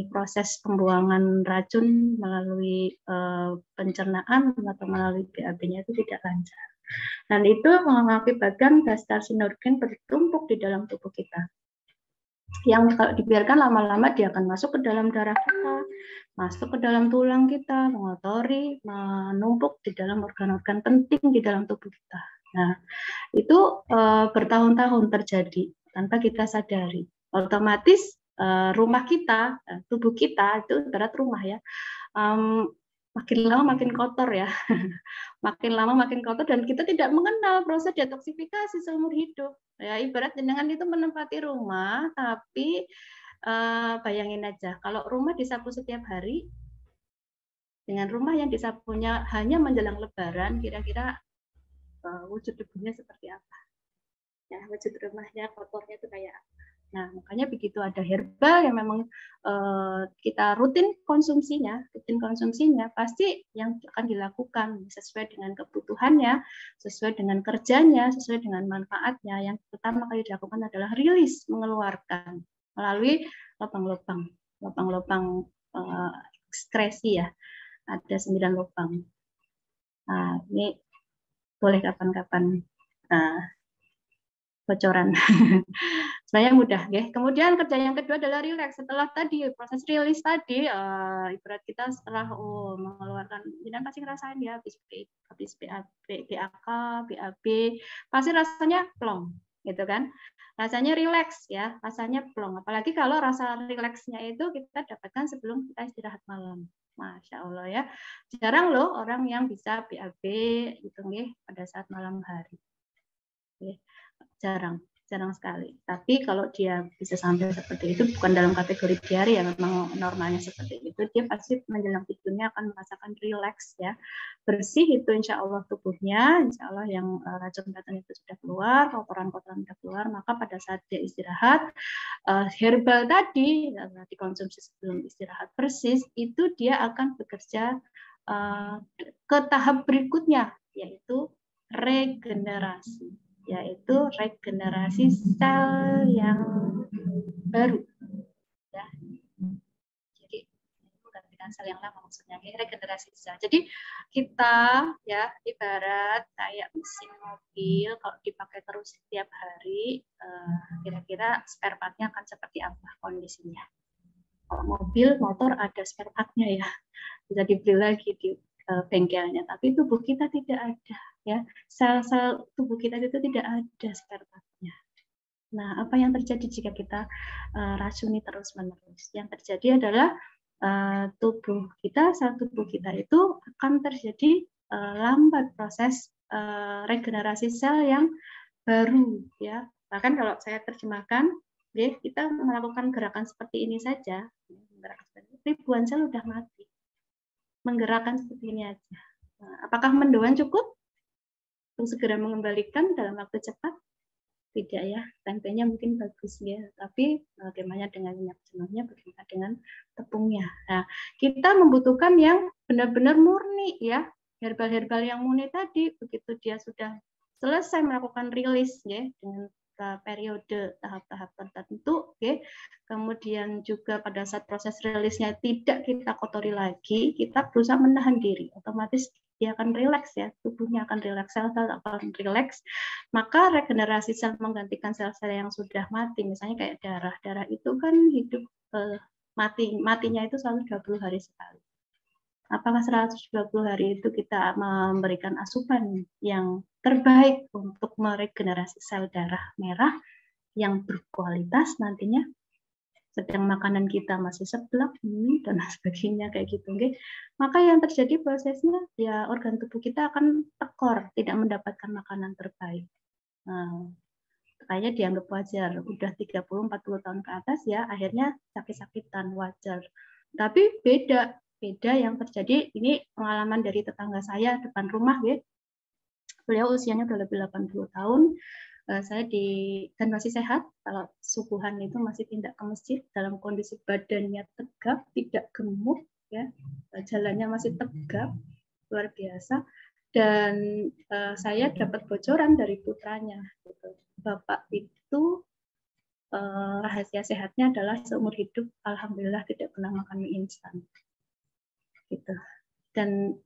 proses pembuangan racun melalui pencernaan atau melalui BAB-nya itu tidak lancar. Dan itu mengakibatkan gas karsinogen bertumpuk di dalam tubuh kita. Yang kalau dibiarkan lama-lama dia akan masuk ke dalam darah kita, masuk ke dalam tulang kita, mengotori, menumpuk di dalam organ-organ penting di dalam tubuh kita. Nah, itu bertahun-tahun terjadi tanpa kita sadari. Otomatis rumah kita, tubuh kita itu ibarat rumah ya, makin lama makin kotor ya, makin lama makin kotor dan kita tidak mengenal proses detoksifikasi seumur hidup. Ya, ibarat jenengan itu menempati rumah, tapi bayangin aja kalau rumah disapu setiap hari dengan rumah yang disapunya hanya menjelang Lebaran, kira-kira wujud tubuhnya seperti apa? Ya, wujud rumahnya kotornya itu kayak apa? Nah, makanya begitu ada herbal yang memang kita rutin konsumsinya, pasti yang akan dilakukan sesuai dengan kebutuhannya, sesuai dengan kerjanya, sesuai dengan manfaatnya. Yang pertama kali dilakukan adalah rilis, mengeluarkan melalui lubang-lubang ekskresi ya. Ada 9 lubang. Nah, ini boleh kapan-kapan bocoran. Sebenarnya mudah ya. Kemudian kerja yang kedua adalah rileks. Setelah tadi proses rilis tadi, ibarat kita setelah mengeluarkan, jangan pasti ngerasain ya habis BAK, BAB, pasti rasanya plong, gitu kan? Rasanya rileks ya, rasanya plong. Apalagi kalau rasa rileksnya itu kita dapatkan sebelum kita istirahat malam. Masya Allah ya, jarang loh orang yang bisa BAB gitu nih pada saat malam hari. Jarang sekali. Tapi kalau dia bisa sampai seperti itu, bukan dalam kategori diare ya, memang normalnya seperti itu, dia pasti menjelang tidurnya akan merasakan rileks ya, bersih itu insya Allah tubuhnya, insya Allah yang racun-racun itu sudah keluar, kotoran-kotoran sudah keluar, maka pada saat dia istirahat, herbal tadi dikonsumsi sebelum istirahat persis, itu dia akan bekerja ke tahap berikutnya, yaitu regenerasi sel yang baru. Ya. Jadi menggantikan dengan sel yang lama, maksudnya regenerasi sel. Jadi kita ya ibarat kayak mesin mobil, kalau dipakai terus setiap hari, kira-kira spare part-nya akan seperti apa kondisinya. Kalau mobil, motor ada spare part-nya ya, bisa dibeli lagi di bengkelnya. Tapi tubuh kita tidak ada, ya. Sel-sel tubuh kita itu tidak ada spare part-nya. Nah, apa yang terjadi jika kita racuni terus-menerus? Yang terjadi adalah tubuh kita, sel tubuh kita itu akan terjadi lambat proses regenerasi sel yang baru, ya. Bahkan kalau saya terjemahkan, ya, kita melakukan gerakan seperti ini saja, ribuan sel sudah mati. Menggerakkan seperti ini aja. Nah, apakah mendoan cukup untuk segera mengembalikan dalam waktu cepat? Tidak ya, tempenya mungkin bagus ya, tapi bagaimana dengan minyak jenuhnya, bagaimana dengan tepungnya. Nah, kita membutuhkan yang benar-benar murni ya, herbal-herbal yang murni tadi, begitu dia sudah selesai melakukan rilis ya, dengan periode tahap-tahap tertentu, okay. Kemudian juga pada saat proses rilisnya tidak kita kotori lagi, kita berusaha menahan diri, otomatis dia akan rileks ya, tubuhnya akan rileks, sel-sel akan rileks, maka regenerasi sel menggantikan sel-sel yang sudah mati, misalnya kayak darah itu kan hidup matinya itu selalu 20 hari sekali. Apakah 120 hari itu kita memberikan asupan yang terbaik untuk meregenerasi sel darah merah yang berkualitas nantinya, sedang makanan kita masih seblak, dan sebagainya kayak gitu, okay? Maka yang terjadi prosesnya ya organ tubuh kita akan tekor, tidak mendapatkan makanan terbaik. Nah, kayaknya dianggap wajar, udah 30-40 tahun ke atas ya, akhirnya sakit-sakitan, wajar. Tapi beda yang terjadi, ini pengalaman dari tetangga saya depan rumah ya. Beliau usianya udah lebih 80 tahun. Saya dan masih sehat, kalau subuhan itu masih tindak ke masjid dalam kondisi badannya tegap, tidak gemuk ya. Jalannya masih tegap, luar biasa. Dan saya dapat bocoran dari putranya gitu. Bapak itu rahasia sehatnya adalah seumur hidup alhamdulillah tidak pernah makan mie instan. Gitu. Dan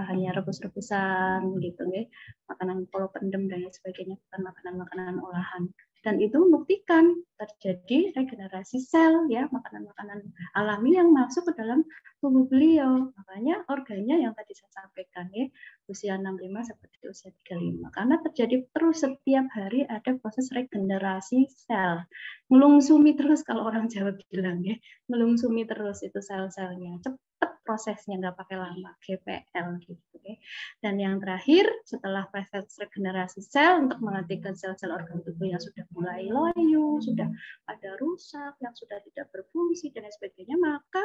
hanya rebus-rebusan gitu ya, makanan polo pendem dan lain sebagainya, bukan makanan-makanan olahan. Dan itu membuktikan terjadi regenerasi sel ya, makanan-makanan alami yang masuk ke dalam tubuh beliau. Makanya organnya yang tadi saya sampaikan ya, usia 65 seperti usia 35. Karena terjadi terus setiap hari ada proses regenerasi sel. Ngelungsumi terus kalau orang Jawa bilang ya, ngelungsumi terus itu sel-selnya. Cepat prosesnya, nggak pakai lama, GPL gitu ya. Dan yang terakhir setelah proses regenerasi sel untuk menggantikan sel-sel organ tubuh yang sudah mulai loyo, sudah ada rusak, yang sudah tidak berfungsi dan sebagainya, maka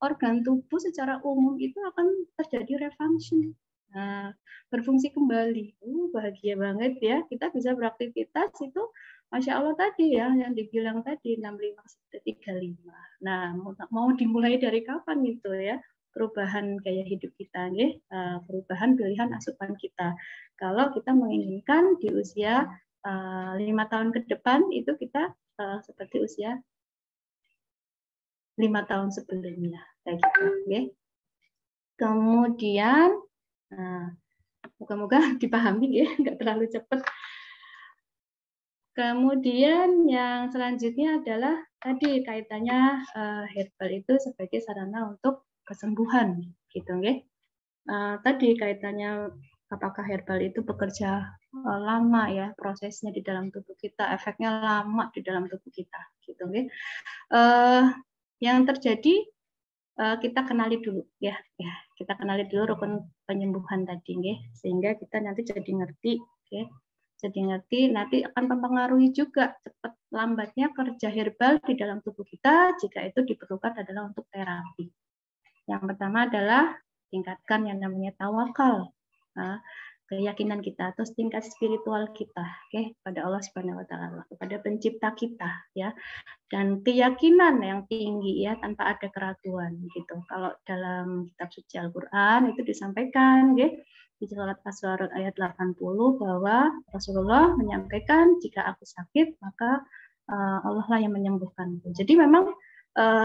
organ tubuh secara umum itu akan terjadi refunction. Nah, berfungsi kembali. Bahagia banget ya, kita bisa beraktivitas itu, Masya Allah tadi ya, yang dibilang tadi 65-35. Nah, mau dimulai dari kapan itu ya? Perubahan gaya hidup kita, ya, perubahan pilihan asupan kita. Kalau kita menginginkan di usia 5 tahun ke depan itu kita seperti usia 5 tahun sebelumnya, kayak gitu, ya. Kemudian, moga-moga dipahami ya, nggak terlalu cepat. Kemudian yang selanjutnya adalah tadi kaitannya herbal itu sebagai sarana untuk kesembuhan, gitu ya. Tadi kaitannya apakah herbal itu bekerja lama ya, prosesnya di dalam tubuh kita, efeknya lama di dalam tubuh kita, gitu ya. Yang terjadi kita kenali dulu ya, kita kenali dulu rukun penyembuhan tadi ya, sehingga kita nanti jadi ngerti, ya. Jadi ngerti nanti akan mempengaruhi juga cepat lambatnya kerja herbal di dalam tubuh kita jika itu diperlukan adalah untuk terapi. Yang pertama adalah tingkatkan yang namanya tawakal, keyakinan kita atau tingkat spiritual kita, pada Allah Subhanahu Wa Taala, kepada Pencipta kita, ya, dan keyakinan yang tinggi ya tanpa ada keraguan, gitu. Kalau dalam kitab suci Al-Quran itu disampaikan, di surat As-Surah ayat 80 bahwa Rasulullah menyampaikan jika aku sakit maka Allah lah yang menyembuhkan. Jadi memang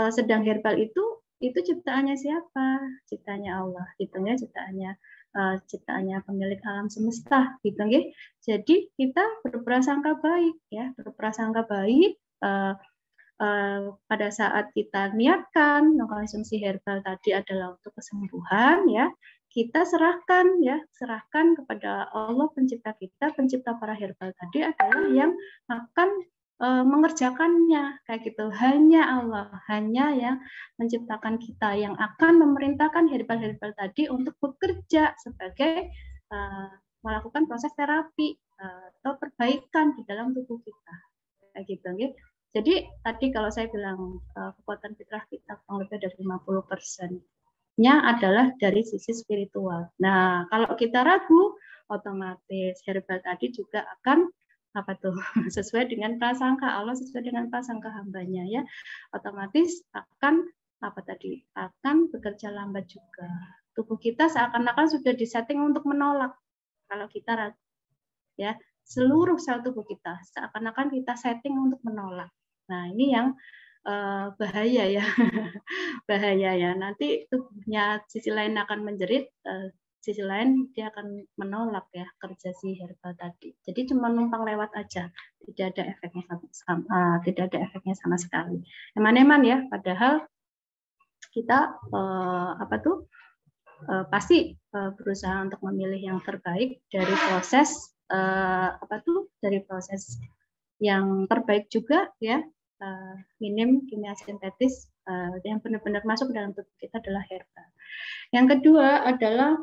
sedang herbal itu itu ciptaannya siapa? Ciptaannya Allah, gitu ya, ciptaannya pemilik alam semesta, gitu ya. Jadi kita berprasangka baik, ya, berprasangka baik pada saat kita niatkan mengkonsumsi herbal tadi adalah untuk kesembuhan, ya. Kita serahkan kepada Allah pencipta kita, pencipta para herbal tadi adalah yang akan mengerjakannya, kayak gitu. Hanya Allah, hanya yang menciptakan kita, yang akan memerintahkan herbal-herbal tadi untuk bekerja sebagai melakukan proses terapi atau perbaikan di dalam tubuh kita, kayak gitu. Gitu. Jadi tadi kalau saya bilang kekuatan fitrah kita kurang lebih dari 50%-nya adalah dari sisi spiritual. Nah, kalau kita ragu, otomatis herbal tadi juga akan sesuai dengan prasangka Allah, sesuai dengan prasangka hambanya, ya, otomatis akan akan bekerja lambat juga. Tubuh kita seakan-akan sudah disetting untuk menolak kalau kita ragu, ya, seluruh sel tubuh kita seakan-akan kita setting untuk menolak. Nah, ini yang bahaya, ya. Bahaya, ya, nanti tubuhnya sisi lain akan menjerit, sisi lain dia akan menolak, ya, kerja si herbal tadi. Jadi cuma numpang lewat aja, tidak ada efeknya sama sekali. Eman-eman, ya, padahal kita pasti berusaha untuk memilih yang terbaik dari proses dari proses yang terbaik juga, ya. Minim kimia sintetis yang benar-benar masuk dalam tubuh kita adalah herbal. Yang kedua adalah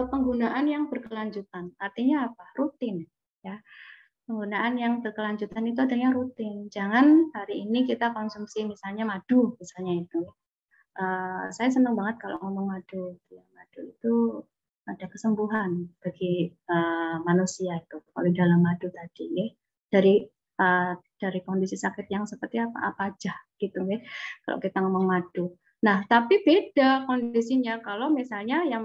penggunaan yang berkelanjutan. Artinya apa? Rutin, ya. Penggunaan yang berkelanjutan itu adanya rutin. Jangan hari ini kita konsumsi misalnya madu, misalnya itu. Saya senang banget kalau ngomong madu. Ya, madu itu ada kesembuhan bagi manusia itu. Kalau dalam madu tadi, ya, dari kondisi sakit yang seperti apa aja, gitu, ya. Kalau kita ngomong madu. Nah, tapi beda kondisinya kalau misalnya yang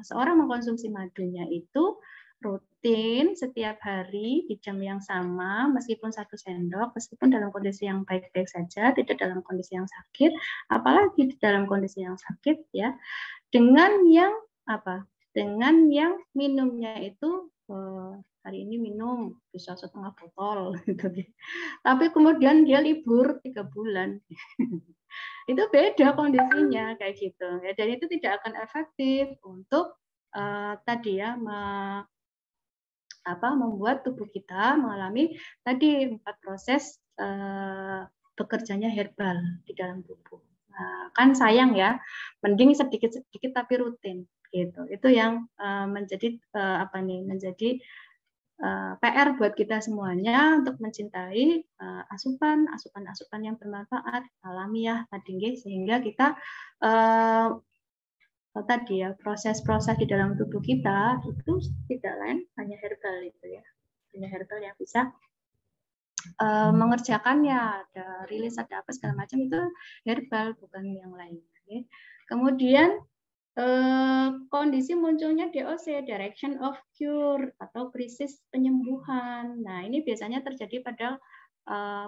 seorang mengkonsumsi madunya itu rutin setiap hari di jam yang sama, meskipun 1 sendok, meskipun dalam kondisi yang baik-baik saja, tidak dalam kondisi yang sakit, apalagi dalam kondisi yang sakit, ya, dengan yang dengan yang minumnya itu hari ini minum bisa setengah botol, gitu. Tapi kemudian dia libur 3 bulan. Itu beda kondisinya, kayak gitu. Ya, dan itu tidak akan efektif untuk tadi, ya, membuat tubuh kita mengalami tadi 4 proses bekerjanya herbal di dalam tubuh. Nah, kan sayang, ya, mending sedikit-sedikit tapi rutin, gitu. Itu yang menjadi menjadi PR buat kita semuanya untuk mencintai asupan yang bermanfaat alamiah tadi, sehingga kita tadi, ya, proses-proses di dalam tubuh kita itu tidak lain hanya herbal itu, ya, hanya herbal yang bisa mengerjakannya, ada rilis, ada apa segala macam, itu herbal, bukan yang lain. Okay. Kemudian kondisi munculnya DOC, direction of cure, atau krisis penyembuhan. Nah, ini biasanya terjadi pada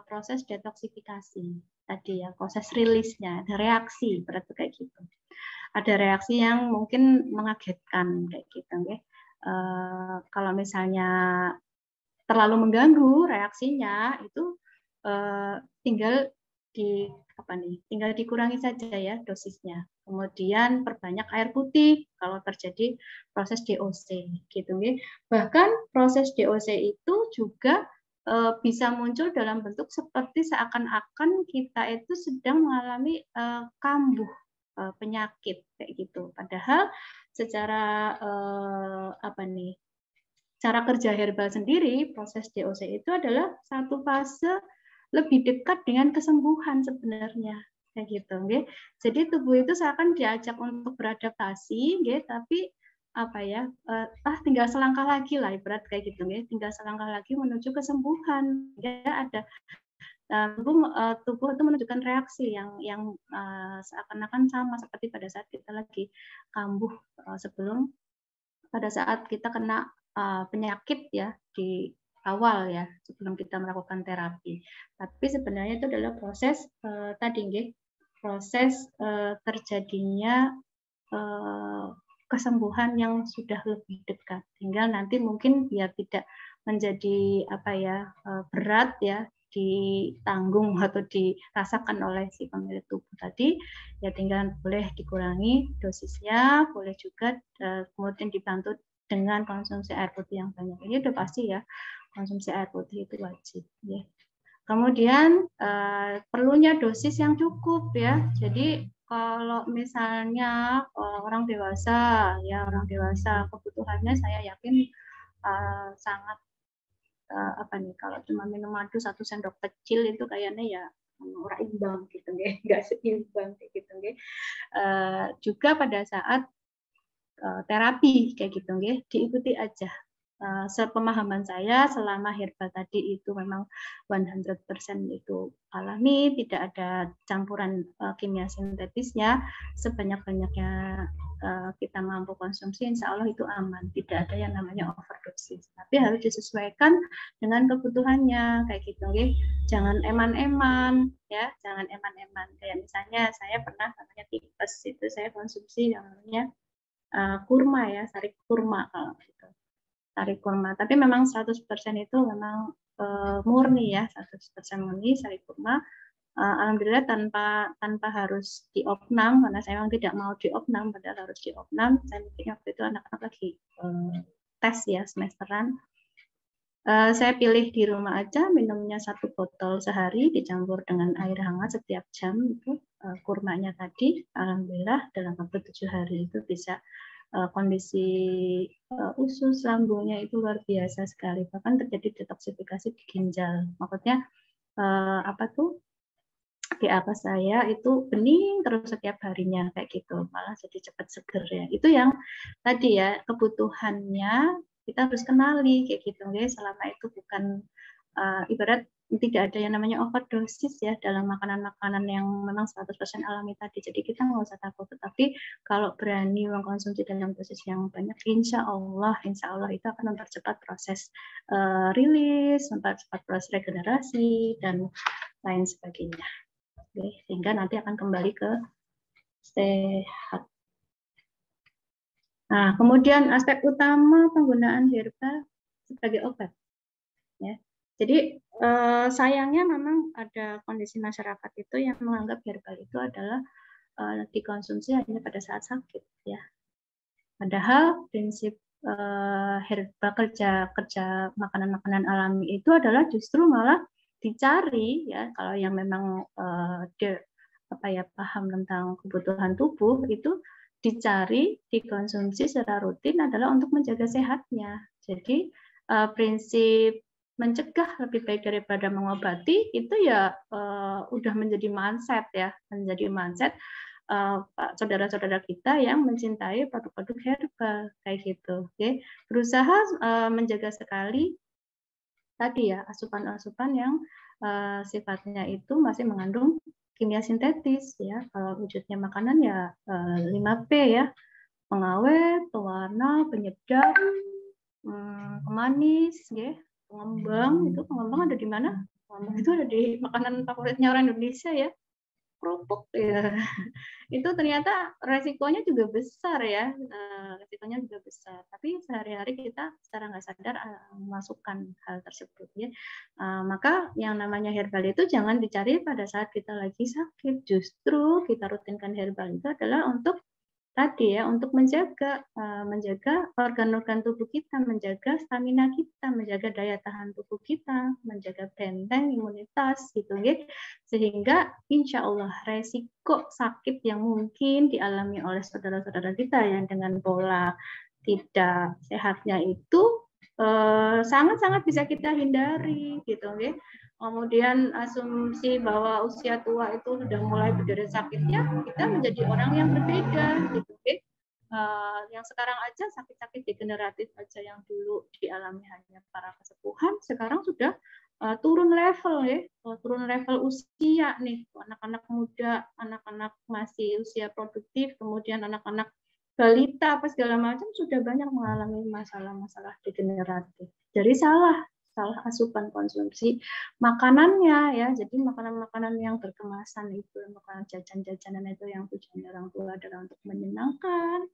proses detoksifikasi tadi, ya, proses rilisnya, ada reaksi, berarti kayak gitu. Ada reaksi yang mungkin mengagetkan, kayak gitu, ya. Kalau misalnya terlalu mengganggu reaksinya, itu tinggal dikurangi saja, ya, dosisnya. Kemudian perbanyak air putih kalau terjadi proses DOC, gitu, ya. Bahkan proses DOC itu juga bisa muncul dalam bentuk seperti seakan-akan kita itu sedang mengalami kambuh penyakit, kayak gitu. Padahal secara cara kerja herbal sendiri, proses DOC itu adalah satu fase lebih dekat dengan kesembuhan sebenarnya, kayak gitu, nggih. Jadi tubuh itu seakan diajak untuk beradaptasi, nggih, tapi tinggal selangkah lagi lah, ibarat kayak gitu, nggih. Tinggal selangkah lagi menuju kesembuhan. Ya, ada tubuh itu menunjukkan reaksi yang seakan-akan sama seperti pada saat kita lagi kambuh sebelum pada saat kita kena penyakit, ya, di awal ya, sebelum kita melakukan terapi. Tapi sebenarnya itu adalah proses tadi nggih, proses terjadinya kesembuhan yang sudah lebih dekat. Tinggal nanti mungkin biar tidak menjadi berat ya, ditanggung atau dirasakan oleh si pemilik tubuh tadi, ya tinggal boleh dikurangi dosisnya, boleh juga kemudian dibantu dengan konsumsi air putih yang banyak. Ini udah pasti ya, konsumsi air putih itu wajib ya. Kemudian perlunya dosis yang cukup ya. Jadi kalau misalnya orang dewasa kebutuhannya saya yakin sangat kalau cuma minum madu 1 sendok kecil itu kayaknya ya ora imbang gitu nggih, enggak seimbang gitu nggih. Juga pada saat terapi kayak gitu nggih, diikuti aja. Sepemahaman saya selama herbal tadi itu memang 100% itu alami, tidak ada campuran kimia sintetisnya, sebanyak-banyaknya kita mampu konsumsi, insya Allah itu aman, tidak ada yang namanya overdosis. Tapi harus disesuaikan dengan kebutuhannya kayak gitu, okay? Jangan eman-eman, ya, jangan eman-eman. Kayak misalnya saya pernah namanya tipes itu saya konsumsi yang namanya kurma ya, sari kurma kalau gitu. Sari kurma, tapi memang 100% itu memang murni ya, 100% murni sari kurma. Alhamdulillah tanpa harus diopnam, karena saya memang tidak mau diopnam, padahal harus diopnam. Saya mikirnya waktu itu anak-anak lagi tes ya, semesteran. Saya pilih di rumah aja, minumnya 1 botol sehari, dicampur dengan air hangat setiap jam itu kurmanya tadi. Alhamdulillah dalam waktu 7 hari itu bisa kondisi usus lambungnya itu luar biasa sekali, bahkan terjadi detoksifikasi di ginjal. Maksudnya DAP saya itu bening terus setiap harinya kayak gitu, malah jadi cepat seger ya. Itu yang tadi ya, kebutuhannya kita harus kenali kayak gitu guys. Selama itu bukan ibarat tidak ada yang namanya overdosis ya dalam makanan-makanan yang memang 100% alami tadi. Jadi kita nggak usah takut. Tetapi kalau berani mengkonsumsi dalam dosis yang banyak, insya Allah itu akan mempercepat proses rilis, mempercepat proses regenerasi dan lain sebagainya. Oke, sehingga nanti akan kembali ke sehat. Nah, kemudian aspek utama penggunaan herbal sebagai obat. Ya. Jadi sayangnya memang ada kondisi masyarakat itu yang menganggap herbal itu adalah dikonsumsi hanya pada saat sakit, ya. Padahal prinsip herbal kerja makanan-makanan alami itu adalah justru malah dicari ya, kalau yang memang paham tentang kebutuhan tubuh itu dicari, dikonsumsi secara rutin adalah untuk menjaga sehatnya. Jadi prinsip mencegah lebih baik daripada mengobati itu ya udah menjadi mindset ya, saudara-saudara kita yang mencintai produk-produk herbal kayak gitu. Oke, berusaha menjaga sekali tadi ya asupan-asupan yang sifatnya itu masih mengandung kimia sintetis ya. Kalau wujudnya makanan ya 5P ya, pengawet, pewarna, penyedap, pemanis, ya, pengembang. Itu pengembang ada di mana? Pengembang itu ada di makanan favoritnya orang Indonesia ya, kerupuk ya. Itu ternyata resikonya juga besar ya, resikonya juga besar. Tapi sehari-hari kita secara nggak sadar memasukkan hal tersebut ya. Maka yang namanya herbal itu jangan dicari pada saat kita lagi sakit. Justru kita rutinkan herbal itu adalah untuk tadi ya, untuk menjaga organ-organ tubuh kita, menjaga stamina kita, menjaga daya tahan tubuh kita, menjaga benteng imunitas gitu ya. Sehingga insya Allah resiko sakit yang mungkin dialami oleh saudara-saudara kita yang dengan pola tidak sehatnya itu sangat-sangat bisa kita hindari gitu ya. Kemudian asumsi bahwa usia tua itu sudah mulai berdiri sakitnya, kita menjadi orang yang berbeda gitu. Yang sekarang aja sakit-sakit degeneratif aja yang dulu dialami hanya para kesepuhan, sekarang sudah turun level ya, turun level usia nih, anak-anak muda, anak-anak masih usia produktif, kemudian anak-anak balita apa segala macam sudah banyak mengalami masalah-masalah degeneratif. Jadi salah salah asupan konsumsi makanannya ya. Jadi makanan-makanan yang berkemasan itu, makanan jajan-jajanan itu yang tujuannya orang tua adalah untuk menyenangkan,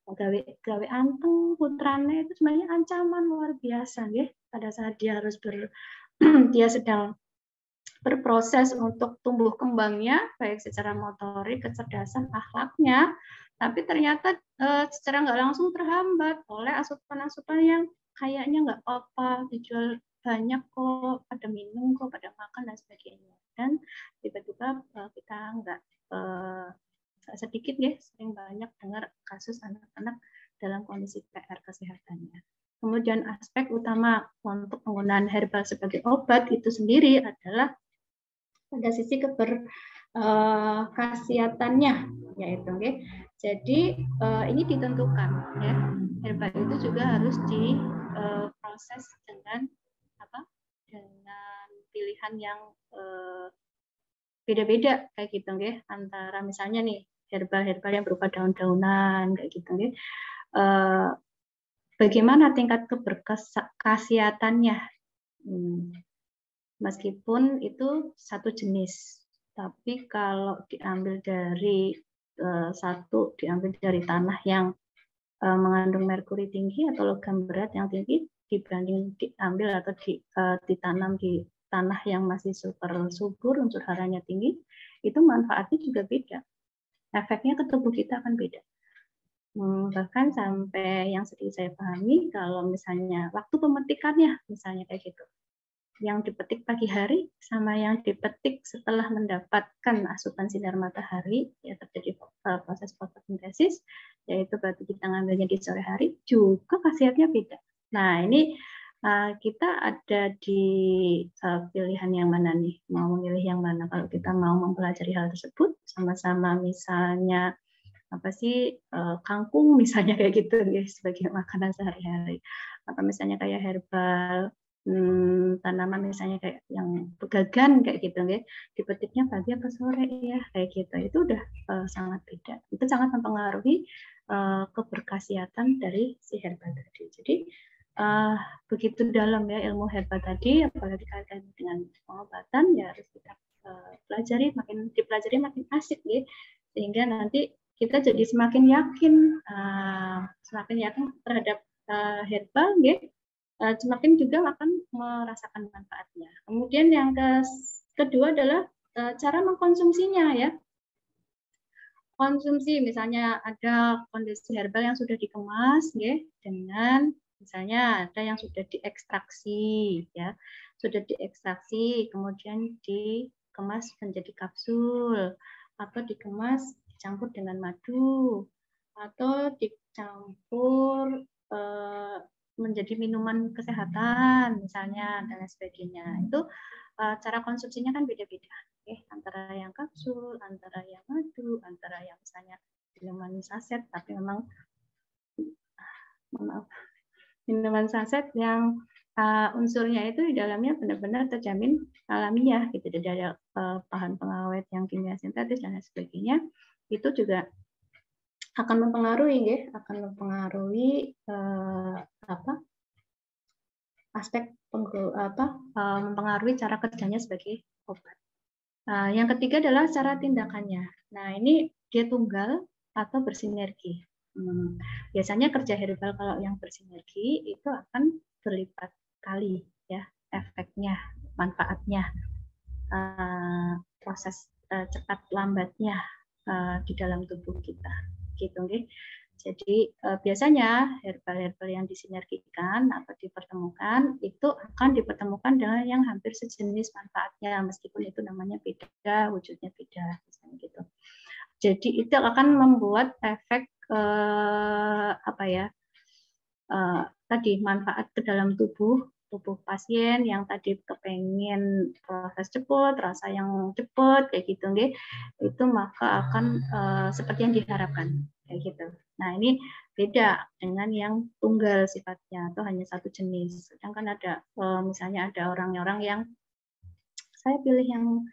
gawe anteng putrane, itu sebenarnya ancaman luar biasa ya pada saat dia harus dia sedang berproses untuk tumbuh kembangnya baik secara motorik, kecerdasan, akhlaknya, tapi ternyata secara nggak langsung terhambat oleh asupan-asupan yang kayaknya nggak apa-apa, dijual banyak kok, pada minum kok, pada makan dan sebagainya. Dan tiba-tiba kita nggak sedikit ya, sering banyak dengar kasus anak-anak dalam kondisi PR kesehatannya. Kemudian aspek utama untuk penggunaan herbal sebagai obat itu sendiri adalah pada sisi keberkhasiatannya, yaitu okay. Jadi ini ditentukan ya, herbal itu juga harus diproses dengan dengan pilihan yang beda-beda kayak gitu okay. Antara misalnya nih herbal-herbal yang berupa daun-daunan kayak gitu okay. Bagaimana tingkat keberkhasiatannya? Meskipun itu satu jenis, tapi kalau diambil dari diambil dari tanah yang mengandung merkuri tinggi atau logam berat yang tinggi dibanding diambil atau ditanam di tanah yang masih super subur, unsur haranya tinggi, itu manfaatnya juga beda. Efeknya ke tubuh kita akan beda. Bahkan sampai yang sedikit saya pahami, kalau misalnya waktu pemetikannya, misalnya kayak gitu, yang dipetik pagi hari sama yang dipetik setelah mendapatkan asupan sinar matahari, ya terjadi proses fotosintesis, yaitu berarti kita ngambilnya di sore hari, juga khasiatnya beda. Nah ini kita ada di pilihan yang mana nih, mau memilih yang mana. Kalau kita mau mempelajari hal tersebut, sama-sama misalnya apa sih kangkung misalnya kayak gitu ya sebagai makanan sehari-hari, atau misalnya kayak herbal tanaman misalnya kayak yang pegagan kayak gitu ya, dipetiknya pagi atau sore ya kayak gitu, itu udah sangat beda. Itu sangat mempengaruhi keberkhasiatan dari si herbal tadi. Jadi begitu dalam ya ilmu herbal tadi, apalagi kaitan dengan pengobatan ya harus kita pelajari, makin dipelajari makin asik ya, sehingga nanti kita jadi semakin yakin terhadap herbal ya, semakin juga akan merasakan manfaatnya. Kemudian yang kedua adalah cara mengkonsumsinya ya. Konsumsi misalnya ada kondisi herbal yang sudah dikemas ya, dengan misalnya ada yang sudah diekstraksi ya, sudah diekstraksi kemudian dikemas menjadi kapsul atau dikemas dicampur dengan madu atau dicampur menjadi minuman kesehatan misalnya dan lain sebagainya. Itu cara konsumsinya kan beda-beda, antara yang kapsul, antara yang madu, antara yang misalnya minuman saset, tapi memang minuman saset yang unsurnya itu di dalamnya benar-benar terjamin alamiah, gitu, tidak ada bahan pengawet yang kimia sintetis dan lain sebagainya. Itu juga akan mempengaruhi ya, aspek mempengaruhi cara kerjanya sebagai obat. Yang ketiga adalah cara tindakannya. Nah, ini dia tunggal atau bersinergi. Biasanya kerja herbal kalau yang bersinergi itu akan berlipat kali ya efeknya, manfaatnya, proses cepat lambatnya di dalam tubuh kita, gitu nggih. Jadi biasanya herbal-herbal yang disinergikan atau dipertemukan itu akan dipertemukan dengan yang hampir sejenis manfaatnya, meskipun itu namanya beda, wujudnya beda, misalnya gitu. Jadi itu akan membuat efek tadi manfaat ke dalam tubuh pasien yang tadi kepengen proses cepat, rasa yang cepat kayak gitu nggih, itu maka akan seperti yang diharapkan kayak gitu. Nah, ini beda dengan yang tunggal sifatnya atau hanya satu jenis. Sedangkan ada misalnya ada orang-orang yang saya pilih yang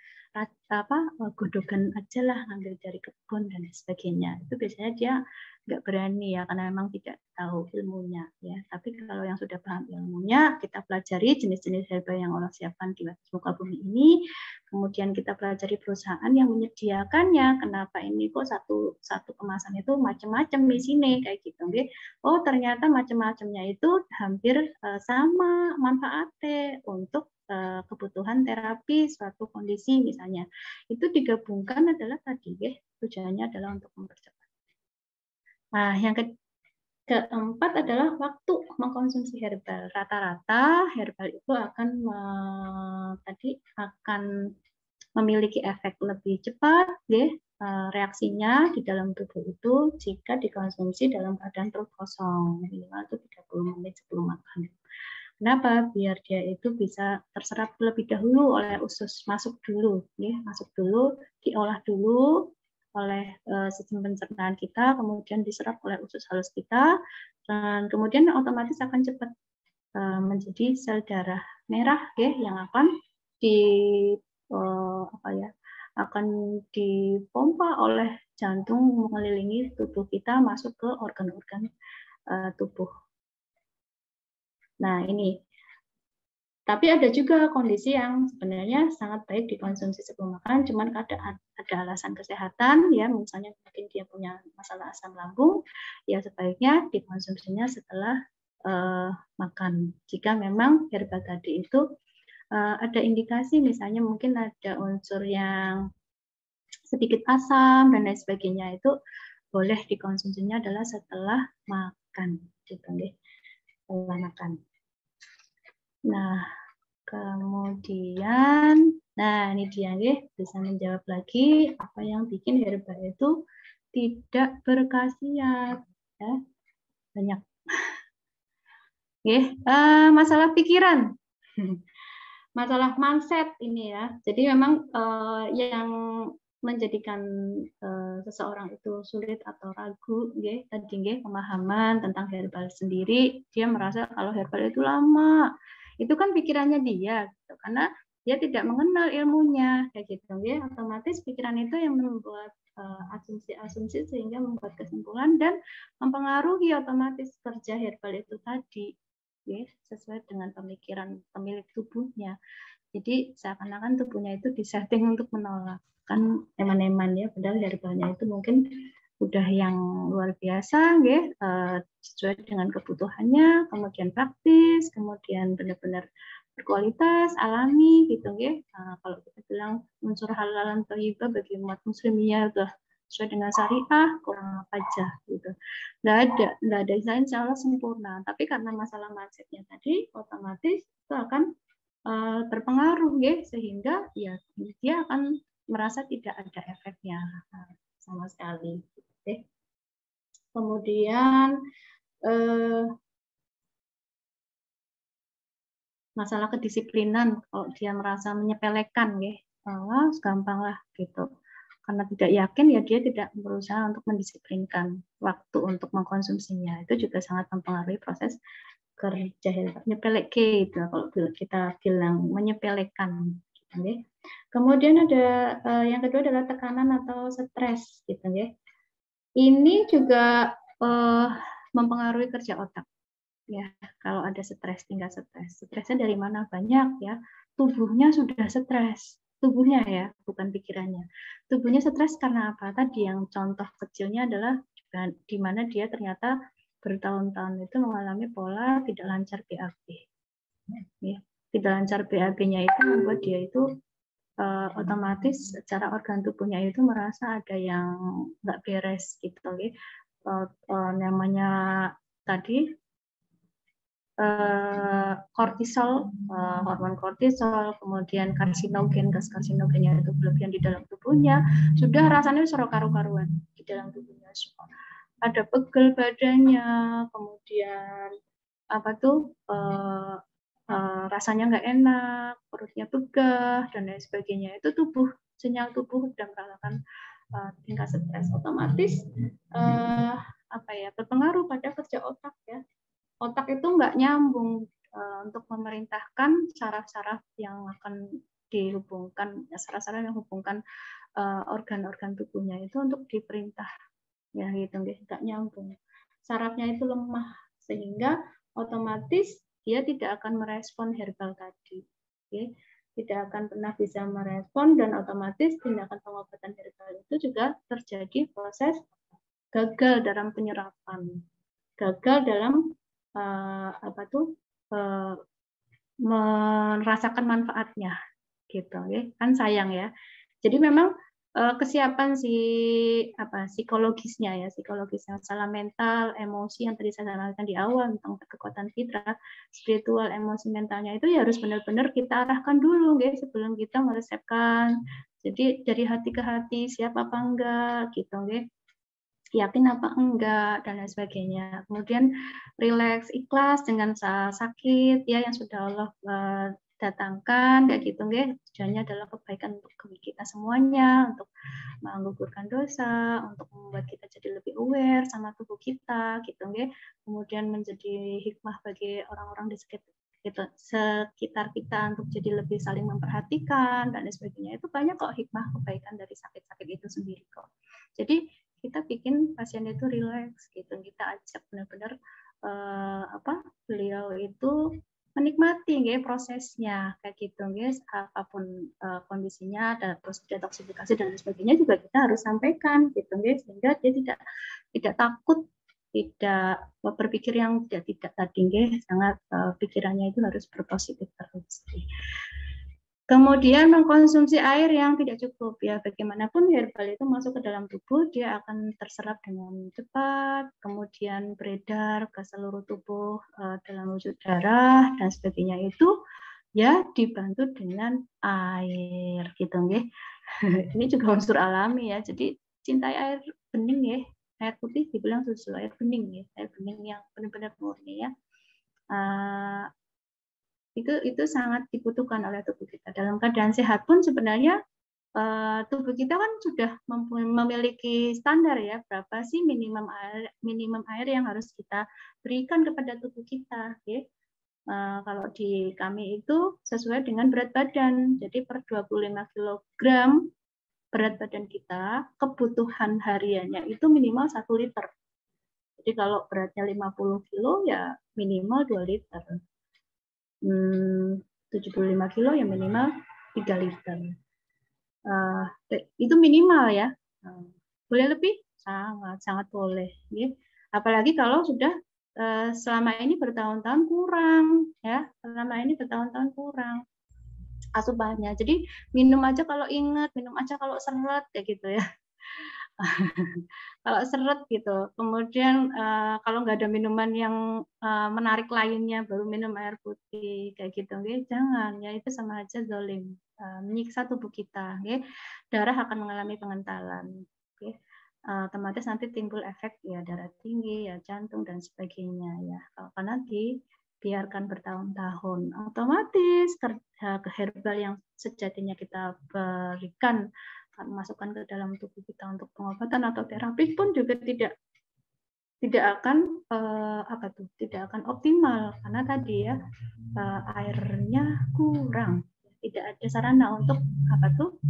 godokan aja lah, ngambil dari kebun dan sebagainya. Itu biasanya dia nggak berani ya, karena memang tidak tahu ilmunya ya. Tapi kalau yang sudah paham ilmunya, kita pelajari jenis-jenis herba yang Allah siapkan di muka bumi ini, kemudian kita pelajari perusahaan yang menyediakannya. Kenapa ini kok satu kemasan itu macam-macam di sini kayak gitu, okay? Oh ternyata macam-macamnya itu hampir sama manfaatnya untuk kebutuhan terapi suatu kondisi misalnya. Itu digabungkan adalah tadi ya, tujuannya adalah untuk mempercepat. Nah, yang keempat adalah waktu mengkonsumsi herbal. Rata-rata herbal itu akan memiliki efek lebih cepat, ya, reaksinya di dalam tubuh itu jika dikonsumsi dalam keadaan perut kosong, minimal itu 30 menit sebelum makan. Kenapa? Biar dia itu bisa terserap terlebih dahulu oleh usus, masuk dulu, diolah dulu oleh sistem pencernaan kita, kemudian diserap oleh usus halus kita, dan kemudian otomatis akan cepat menjadi sel darah merah ya, yang akan akan dipompa oleh jantung mengelilingi tubuh kita masuk ke organ-organ tubuh. Nah ini. Tapi ada juga kondisi yang sebenarnya sangat baik dikonsumsi sebelum makan, cuman ada alasan kesehatan, ya misalnya mungkin dia punya masalah asam lambung, ya sebaiknya dikonsumsinya setelah makan. Jika memang herba tadi itu ada indikasi, misalnya mungkin ada unsur yang sedikit asam dan lain sebagainya, itu boleh dikonsumsinya adalah setelah makan, gitu deh, setelah makan. Nah, kemudian, ini dia nih, bisa menjawab lagi apa yang bikin herba itu tidak berkhasiat. Ya, banyak. Masalah pikiran, masalah mindset ini ya. Jadi memang yang menjadikan seseorang itu sulit atau ragu, tadi pemahaman tentang herbal sendiri, dia merasa kalau herbal itu lama. Itu kan pikirannya dia, gitu. Karena dia tidak mengenal ilmunya, kayak gitu, otomatis pikiran itu yang membuat asumsi-asumsi sehingga membuat kesimpulan dan mempengaruhi otomatis kerja herbal itu tadi, sesuai dengan pemikiran pemilik tubuhnya. Jadi seakan-akan tubuhnya itu disetting untuk menolak kan eman-eman ya, padahal herbalnya itu mungkin udah yang luar biasa, sesuai dengan kebutuhannya, kemudian praktis, kemudian benar-benar berkualitas, alami, gitu, kalau kita bilang unsur halal dan thayyibah bagi umat muslimnya udah sesuai dengan syariah, kurang apa aja, gitu. Nggak ada desain insya Allah sempurna, tapi karena masalah mindsetnya tadi, otomatis itu akan terpengaruh, sehingga ya dia akan merasa tidak ada efeknya sama sekali. Kemudian masalah kedisiplinan, kalau dia merasa menyepelekan, gampang lah gitu. Karena tidak yakin, ya dia tidak berusaha untuk mendisiplinkan waktu untuk mengkonsumsinya. Itu juga sangat mempengaruhi proses kerja herbal. Nyepelek gitu, kalau kita bilang menyepelekan. Gitu, kemudian ada yang kedua adalah tekanan atau stres, gitu, Ini juga mempengaruhi kerja otak. Ya, kalau ada stres, tinggal stres. Stresnya dari mana? Banyak ya. Tubuhnya sudah stres. Tubuhnya ya, bukan pikirannya. Tubuhnya stres karena apa? Tadi yang contoh kecilnya adalah di mana dia ternyata bertahun-tahun itu mengalami pola tidak lancar BAB. Ya, tidak lancar BAB-nya itu membuat dia itu otomatis secara organ tubuhnya itu merasa ada yang nggak beres gitu, namanya tadi kortisol, hormon kortisol, kemudian karsinogen, gas karsinogennya itu berlebihan di dalam tubuhnya, sudah rasanya karu-karuan di dalam tubuhnya. Ada pegel badannya, kemudian rasanya nggak enak, perutnya begah dan lain sebagainya. Itu sinyal tubuh sudah merasakan tingkat stres, otomatis berpengaruh pada kerja otak ya. Otak itu nggak nyambung untuk memerintahkan saraf-saraf yang akan dihubungkan saraf-saraf yang hubungkan organ-organ tubuhnya itu untuk diperintah ya gitu nggak nyambung. Sarafnya itu lemah sehingga otomatis dia tidak akan merespon herbal tadi. Okay? Tidak akan pernah bisa merespon dan otomatis tindakan pengobatan herbal itu juga terjadi proses gagal dalam penyerapan, gagal dalam merasakan manfaatnya gitu ya. Kan sayang ya. Jadi memang kesiapan psikologisnya ya, psikologisnya, masalah mental, emosi yang tadi saya sampaikan di awal tentang kekuatan fitrah, spiritual, emosi, mentalnya itu ya harus benar-benar kita arahkan dulu guys sebelum kita meresepkan. Jadi dari hati ke hati, siap apa enggak gitu guys. Yakin apa enggak dan lain sebagainya. Kemudian rileks, ikhlas dengan sakit ya yang sudah Allah datangkan kayak gitu nggih. Tujuannya adalah kebaikan untuk kita semuanya, untuk menggugurkan dosa, untuk membuat kita jadi lebih aware sama tubuh kita gitu nggih. Kemudian menjadi hikmah bagi orang-orang di sekitar kita untuk jadi lebih saling memperhatikan dan lain sebagainya. Itu banyak kok hikmah kebaikan dari sakit-sakit itu sendiri kok. Jadi kita bikin pasien itu rileks gitu, kita ajak benar-benar beliau itu menikmati prosesnya kayak gitu guys, apapun kondisinya, ada proses detoksifikasi dan lain sebagainya juga kita harus sampaikan gitu guys, sehingga dia tidak takut, tidak berpikir yang tidak tadi guys, sangat pikirannya itu harus berpositif terus. Kemudian mengkonsumsi air yang tidak cukup ya, bagaimanapun herbal itu masuk ke dalam tubuh dia akan terserap dengan cepat, kemudian beredar ke seluruh tubuh dalam wujud darah dan sebagainya itu ya dibantu dengan air gitu nggih. Ini juga unsur alami ya. Jadi cintai air bening ya. Air putih dibilang susu, air bening ya. Air bening yang benar-benar murni ya. Itu sangat dibutuhkan oleh tubuh kita. Dalam keadaan sehat pun sebenarnya tubuh kita kan sudah memiliki standar ya, berapa sih minimum air yang harus kita berikan kepada tubuh kita. Okay? Kalau di kami itu sesuai dengan berat badan. Jadi per 25 kg berat badan kita, kebutuhan hariannya itu minimal 1 liter. Jadi kalau beratnya 50 kg ya minimal 2 liter. 75 kilo ya minimal 3 liter. Itu minimal ya. Boleh lebih? Sangat boleh. Ya. Apalagi kalau sudah selama ini bertahun-tahun kurang. Ya, selama ini bertahun-tahun kurang asupannya. Jadi minum aja kalau ingat, minum aja kalau seret kayak gitu ya. Kalau seret gitu. Kemudian kalau nggak ada minuman yang menarik lainnya baru minum air putih kayak gitu, okay? Jangan ya, itu sama aja zalim, menyiksa tubuh kita. Okay? Darah akan mengalami pengentalan. Okay? Otomatis nanti timbul efek ya darah tinggi, ya jantung dan sebagainya ya. Karena dibiarkan bertahun-tahun, otomatis herbal yang sejatinya kita berikan masukkan ke dalam tubuh kita untuk pengobatan atau terapi pun juga tidak akan tidak akan optimal karena tadi ya airnya kurang, tidak ada sarana untuk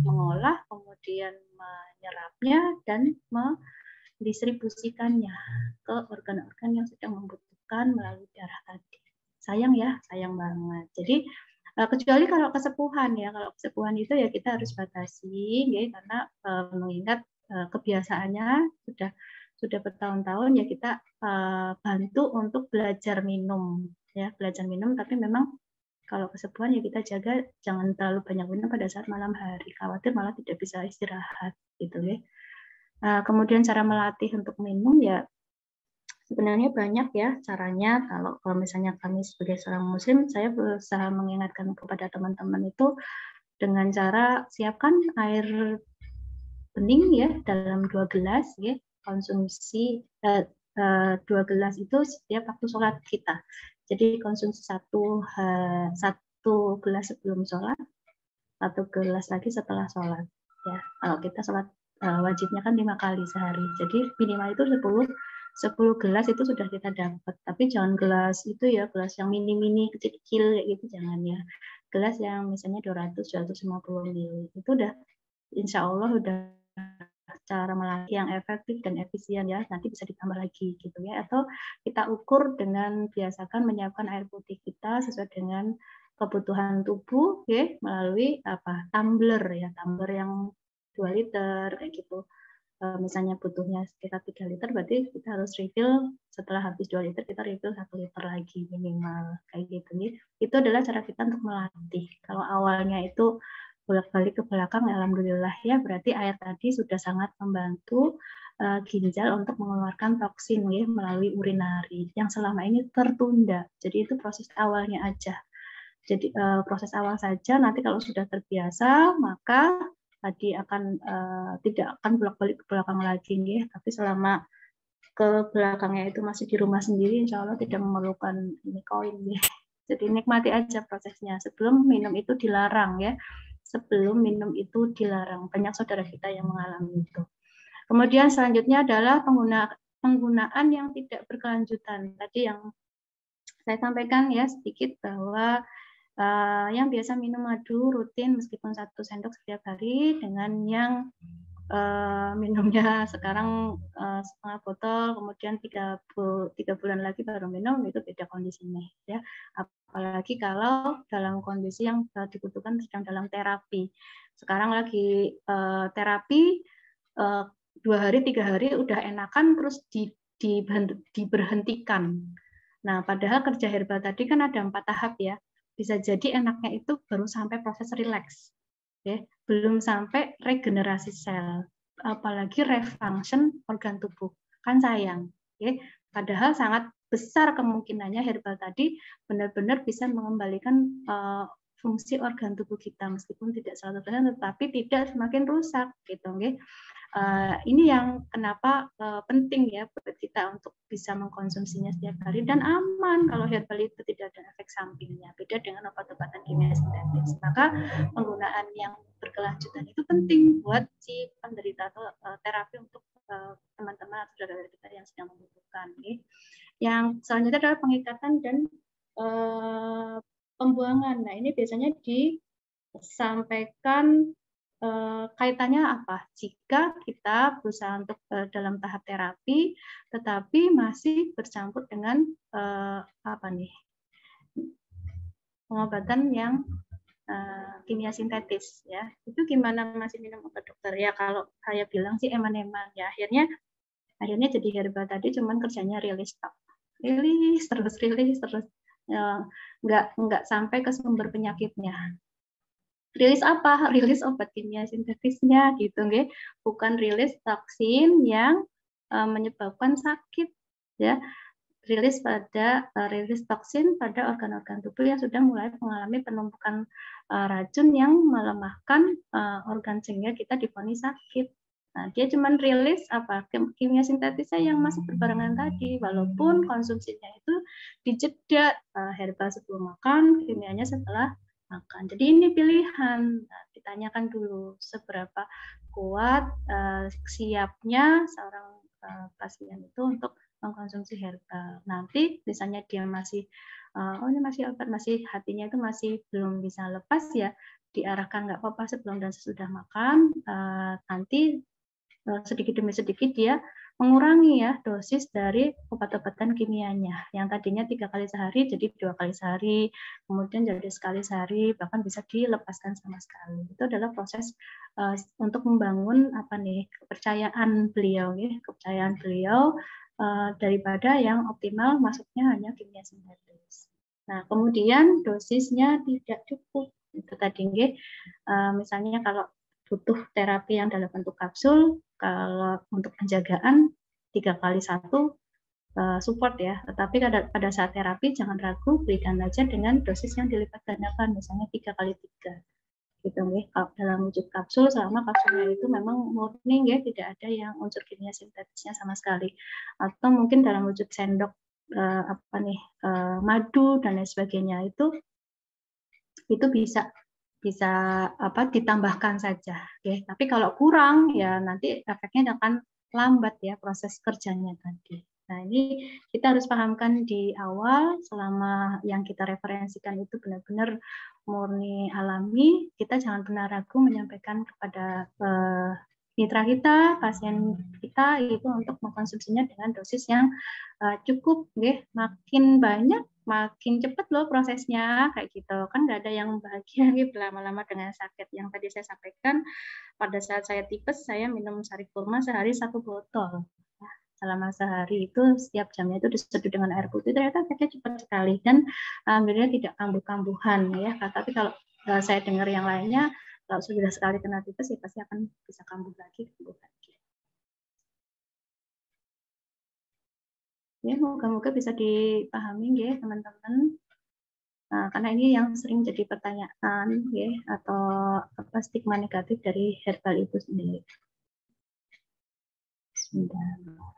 mengolah, kemudian menyerapnya dan mendistribusikannya ke organ-organ yang sedang membutuhkan melalui darah tadi. Sayang ya, sayang banget. Jadi kecuali kalau kesepuhan ya, kalau kesepuhan itu ya kita harus batasi ya, karena mengingat kebiasaannya sudah bertahun-tahun ya, kita bantu untuk belajar minum ya, belajar minum, tapi memang kalau kesepuhan ya kita jaga jangan terlalu banyak minum pada saat malam hari, khawatir malah tidak bisa istirahat gitu ya. Kemudian cara melatih untuk minum ya sebenarnya banyak ya caranya. Kalau misalnya kami sebagai seorang muslim, saya berusaha mengingatkan kepada teman-teman itu dengan cara siapkan air bening ya dalam 2 gelas ya, konsumsi 2 gelas itu setiap waktu sholat kita. Jadi konsumsi satu gelas sebelum sholat, 1 gelas lagi setelah sholat ya. Kalau kita sholat wajibnya kan 5 kali sehari, jadi minimal itu 10 gelas itu sudah kita dapat. Tapi jangan gelas itu ya, gelas yang mini-mini, kecil-kecil kayak gitu jangan ya. Gelas yang misalnya 200-250 ml itu udah insya Allah udah cara melatih yang efektif dan efisien ya, nanti bisa ditambah lagi gitu ya, atau kita ukur dengan biasakan menyiapkan air putih kita sesuai dengan kebutuhan tubuh ya, melalui tumbler ya, tumbler yang 2 liter kayak gitu. Misalnya butuhnya sekitar 3 liter, berarti kita harus refill setelah habis 2 liter, kita refill 1 liter lagi minimal kayak gitu nih. Itu adalah cara kita untuk melatih. Kalau awalnya itu bolak-balik ke belakang, alhamdulillah ya, berarti air tadi sudah sangat membantu ginjal untuk mengeluarkan toksin ya, melalui urinari yang selama ini tertunda. Jadi itu proses awalnya aja. Jadi proses awal saja, nanti kalau sudah terbiasa maka tadi akan tidak akan bolak-balik ke belakang lagi ya, tapi selama ke belakangnya itu masih di rumah sendiri, insya Allah tidak memerlukan ini koin ya. Jadi nikmati aja prosesnya. Sebelum minum itu dilarang ya. Sebelum minum itu dilarang. Banyak saudara kita yang mengalami itu. Kemudian selanjutnya adalah penggunaan yang tidak berkelanjutan. Tadi yang saya sampaikan ya sedikit bahwa yang biasa minum madu rutin meskipun 1 sendok setiap hari dengan yang minumnya sekarang setengah botol, kemudian 3 bulan lagi baru minum, itu beda kondisinya ya. Apalagi kalau dalam kondisi yang dibutuhkan sedang dalam terapi. Sekarang lagi terapi 2 hari 3 hari udah enakan terus diberhentikan. Nah, padahal kerja herbal tadi kan ada 4 tahap ya. Bisa jadi enaknya itu baru sampai proses rileks. Ya, belum sampai regenerasi sel, apalagi refunction organ tubuh, kan sayang. Ya. Padahal sangat besar kemungkinannya herbal tadi benar-benar bisa mengembalikan fungsi organ tubuh kita, meskipun tidak 100%, tetapi tidak semakin rusak, gitu. Ya. Ini yang kenapa penting ya buat kita untuk bisa mengkonsumsinya setiap hari dan aman kalau herbal itu tidak ada efek sampingnya, beda dengan obat-obatan kimia sintetis. Maka penggunaan yang berkelanjutan itu penting buat si penderita atau terapi untuk teman-teman atau saudara kita yang sedang membutuhkan. Yang selanjutnya adalah pengikatan dan pembuangan. Nah, ini biasanya disampaikan kaitannya apa? Jika kita berusaha untuk dalam tahap terapi, tetapi masih bercampur dengan pengobatan yang kimia sintetis, ya. Itu gimana masih minum obat dokter? Ya kalau saya bilang sih eman-eman, ya akhirnya jadi herbal tadi cuman kerjanya rilis terus, nggak sampai ke sumber penyakitnya. Rilis apa? Rilis obat kimia sintetisnya gitu, nggih. Bukan rilis toksin yang menyebabkan sakit ya. Rilis toksin pada organ-organ tubuh yang sudah mulai mengalami penumpukan racun yang melemahkan organ sehingga kita divonis sakit. Nah, dia cuma rilis kimia sintetisnya yang masih berbarengan tadi, walaupun konsumsinya itu dijeda herbal sebelum makan, kimianya setelah makan. Jadi ini pilihan. Nah, ditanyakan dulu seberapa kuat siapnya seorang pasien itu untuk mengkonsumsi herbal. Nanti misalnya dia masih ini masih hatinya itu masih belum bisa lepas ya, diarahkan nggak apa-apa sebelum dan sesudah makan. Nanti sedikit demi sedikit dia mengurangi ya dosis dari obat-obatan kimianya yang tadinya 3 kali sehari jadi 2 kali sehari, kemudian jadi sekali sehari, bahkan bisa dilepaskan sama sekali. Itu adalah proses untuk membangun kepercayaan beliau ya, daripada yang optimal masuknya hanya kimia sintetis. Nah, kemudian dosisnya tidak cukup. Itu tadi misalnya kalau butuh terapi yang dalam bentuk kapsul, kalau untuk penjagaan 3 kali 1 support ya. Tetapi pada saat terapi jangan ragu, berikan aja dengan dosis yang dilipat gandakan, misalnya 3 kali 3. Gitu nggih, dalam wujud kapsul selama kapsulnya itu memang murni nggih, tidak ada yang unsur kimia sintetisnya sama sekali. Atau mungkin dalam wujud sendok madu dan lain sebagainya itu bisa ditambahkan saja, okay. Tapi kalau kurang ya nanti efeknya akan lambat ya proses kerjanya tadi. Nah, ini kita harus pahamkan di awal selama yang kita referensikan itu benar-benar murni alami, kita jangan pernah ragu menyampaikan kepada mitra kita, pasien kita itu untuk mengkonsumsinya dengan dosis yang cukup, makin banyak makin cepat loh prosesnya kayak gitu kan, nggak ada yang bahagia gitu lama-lama dengan sakit. Yang tadi saya sampaikan, pada saat saya tipes saya minum sari kurma sehari 1 botol selama sehari, itu setiap jamnya itu diseduh dengan air putih, ternyata efeknya cepat sekali dan alhamdulillah tidak kambuh-kambuhan ya. Tapi kalau saya dengar yang lainnya, kalau sudah sekali kena tipes ya pasti akan bisa kambuh lagi. Ya, moga-moga bisa dipahami ya teman-teman. Nah, karena ini yang sering jadi pertanyaan ya, atau apa stigma negatif dari herbal itu sendiri. Bismillah.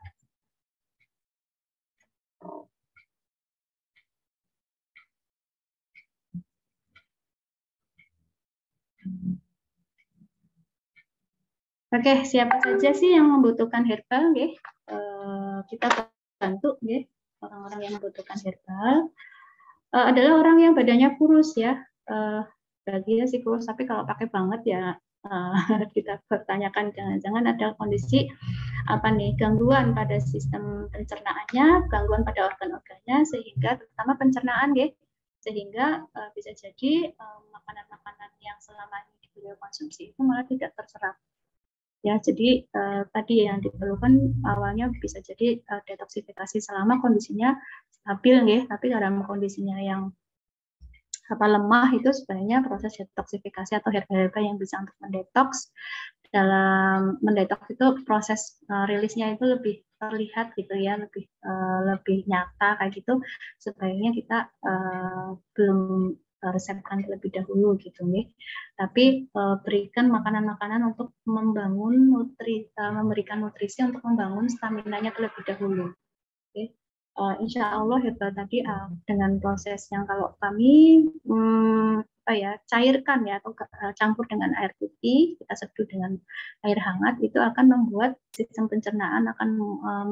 Oke, siapa saja sih yang membutuhkan herbal? Kita bantu orang-orang yang membutuhkan herbal. Adalah orang yang badannya kurus ya. Bahagia sih kurus, tapi kalau pakai banget ya kita pertanyakan, jangan-jangan ada kondisi gangguan pada sistem pencernaannya, gangguan pada organ-organnya, sehingga terutama pencernaan sehingga bisa jadi makanan-makanan yang selama ini beliau konsumsi itu malah tidak terserap. Ya, jadi tadi yang diperlukan awalnya bisa jadi detoksifikasi selama kondisinya stabil tapi dalam kondisinya yang lemah itu sebenarnya proses detoksifikasi atau herbal-herbal yang bisa untuk mendetoks. Dalam mendetoks itu proses rilisnya itu lebih terlihat gitu ya, lebih nyata kayak gitu. Sebaiknya kita belum resepkan terlebih dahulu gitu nih. Tapi berikan makanan-makanan untuk membangun memberikan nutrisi untuk membangun stamina-nya terlebih dahulu. Insya Allah herbal tadi dengan proses yang kalau kami cairkan ya atau campur dengan air putih, kita seduh dengan air hangat, itu akan membuat sistem pencernaan akan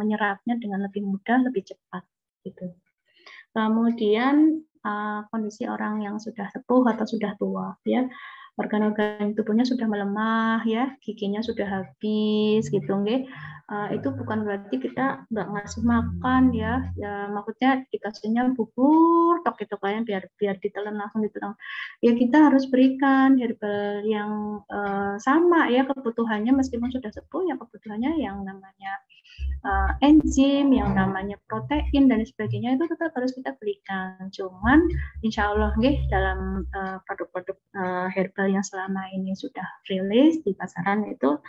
menyerapnya dengan lebih mudah, lebih cepat gitu. Kemudian kondisi orang yang sudah sepuh atau sudah tua ya, organ-organ tubuhnya sudah melemah ya, giginya sudah habis gitu itu bukan berarti kita nggak ngasih makan ya, maksudnya dikasihnya bubur tok gitu kan biar ditelan langsung gitu. Ya kita harus berikan herbal yang sama ya kebutuhannya, meskipun sudah sepuh ya kebutuhannya yang namanya enzim, yang namanya protein dan sebagainya itu tetap harus kita berikan. Cuman insya Allah dalam produk-produk herbal yang selama ini sudah rilis di pasaran itu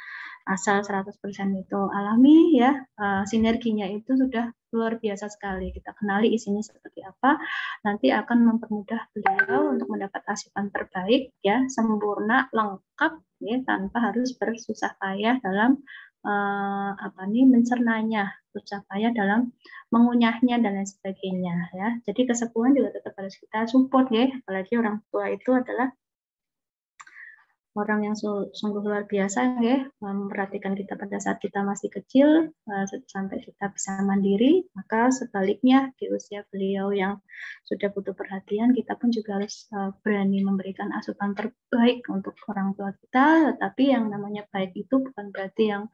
asal 100% itu alami ya, sinerginya itu sudah luar biasa sekali. Kita kenali isinya seperti apa, nanti akan mempermudah beliau untuk mendapat asupan terbaik ya, sempurna, lengkap ya, tanpa harus bersusah payah dalam mencernanya, susah payah dalam mengunyahnya dan lain sebagainya ya. Jadi kesepuhan juga tetap harus kita support ya, apalagi orang tua itu adalah orang yang sungguh luar biasa ya, memperhatikan kita pada saat kita masih kecil sampai kita bisa mandiri. Maka sebaliknya di usia beliau yang sudah butuh perhatian, kita pun juga harus berani memberikan asupan terbaik untuk orang tua kita. Tetapi yang namanya baik itu bukan berarti yang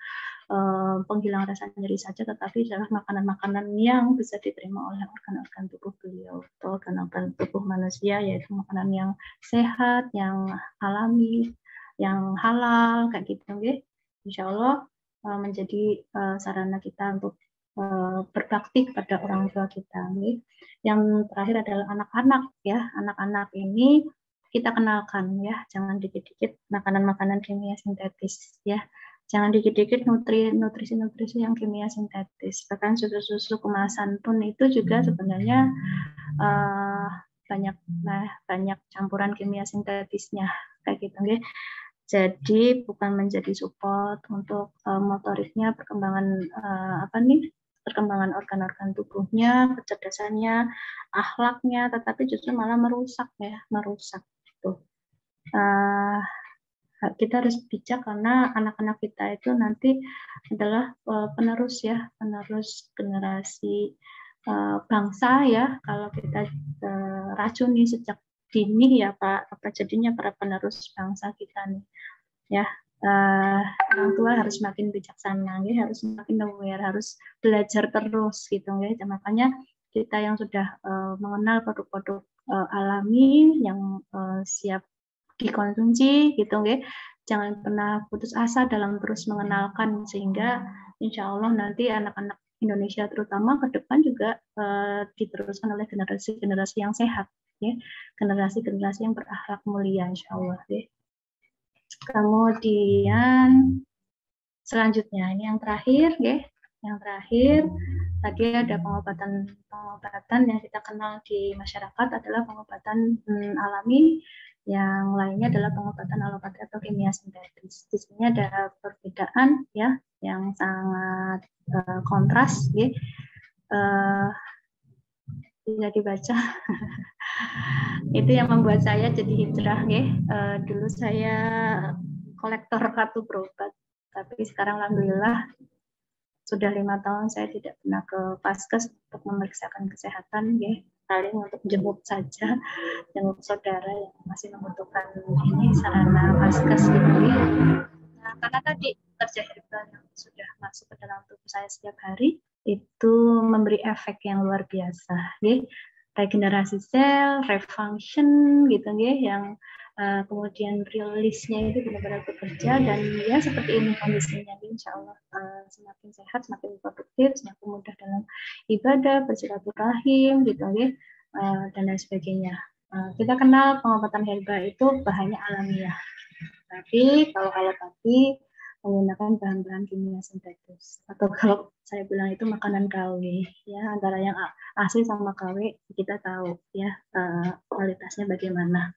penghilang rasa nyeri saja, tetapi adalah makanan-makanan yang bisa diterima oleh organ-organ tubuh beliau atau organ-organ tubuh manusia, yaitu makanan yang sehat, yang alami, yang halal kayak gitu insya Allah menjadi sarana kita untuk berbakti kepada orang tua kita Yang terakhir adalah anak-anak ya, anak-anak ini kita kenalkan ya, jangan dikit-dikit makanan-makanan kimia sintetis ya, jangan dikit-dikit nutrisi-nutrisi yang kimia sintetis, bahkan susu-susu kemasan pun itu juga sebenarnya banyak campuran kimia sintetisnya kayak gitu Jadi bukan menjadi support untuk motoriknya, perkembangan perkembangan organ-organ tubuhnya, kecerdasannya, akhlaknya, tetapi justru malah merusak gitu. kita harus bijak karena anak-anak kita itu nanti adalah penerus ya, penerus generasi bangsa ya. Kalau kita racuni sejak dini ya Pak, apa jadinya para penerus bangsa kita nih ya. Orang tua harus makin bijaksana, ya, harus makin aware, harus belajar terus gitu ya. Makanya kita yang sudah mengenal produk-produk alami yang siap dikonsumsi gitu ya, jangan pernah putus asa dalam terus mengenalkan, sehingga insya Allah nanti anak-anak Indonesia terutama ke depan juga diteruskan oleh generasi-generasi yang sehat ya, generasi-generasi yang berakhlak mulia insya Allah ya. Kemudian selanjutnya ini yang terakhir ya, yang terakhir tadi ada pengobatan yang kita kenal di masyarakat adalah pengobatan alami, yang lainnya adalah pengobatan alopati atau kimia sintetis. Di sini ada perbedaan ya yang sangat kontras ya. Bisa dibaca. Itu yang membuat saya jadi hijrah ya. Dulu saya kolektor kartu berobat, tapi sekarang alhamdulillah sudah 5 tahun saya tidak pernah ke Vaskes untuk memeriksakan kesehatan ya, paling untuk jenguk saja, jenguk saudara yang masih membutuhkan ini sarana Vaskes gitu ya. Nah, karena tadi kerja herbal yang sudah masuk ke dalam tubuh saya setiap hari itu memberi efek yang luar biasa ya. Regenerasi sel, refunction gitu ya, yang kemudian rilisnya itu benar-benar bekerja, dan ya seperti ini kondisinya, insya Allah semakin sehat, semakin produktif, semakin mudah dalam ibadah, bersilaturahim gitu ya, dan lain sebagainya. Kita kenal pengobatan herbal itu bahannya alamiah, tapi kalau alopati menggunakan bahan-bahan kimia sintetis, atau kalau saya bilang itu makanan KW ya, antara yang asli sama KW kita tahu ya kualitasnya bagaimana.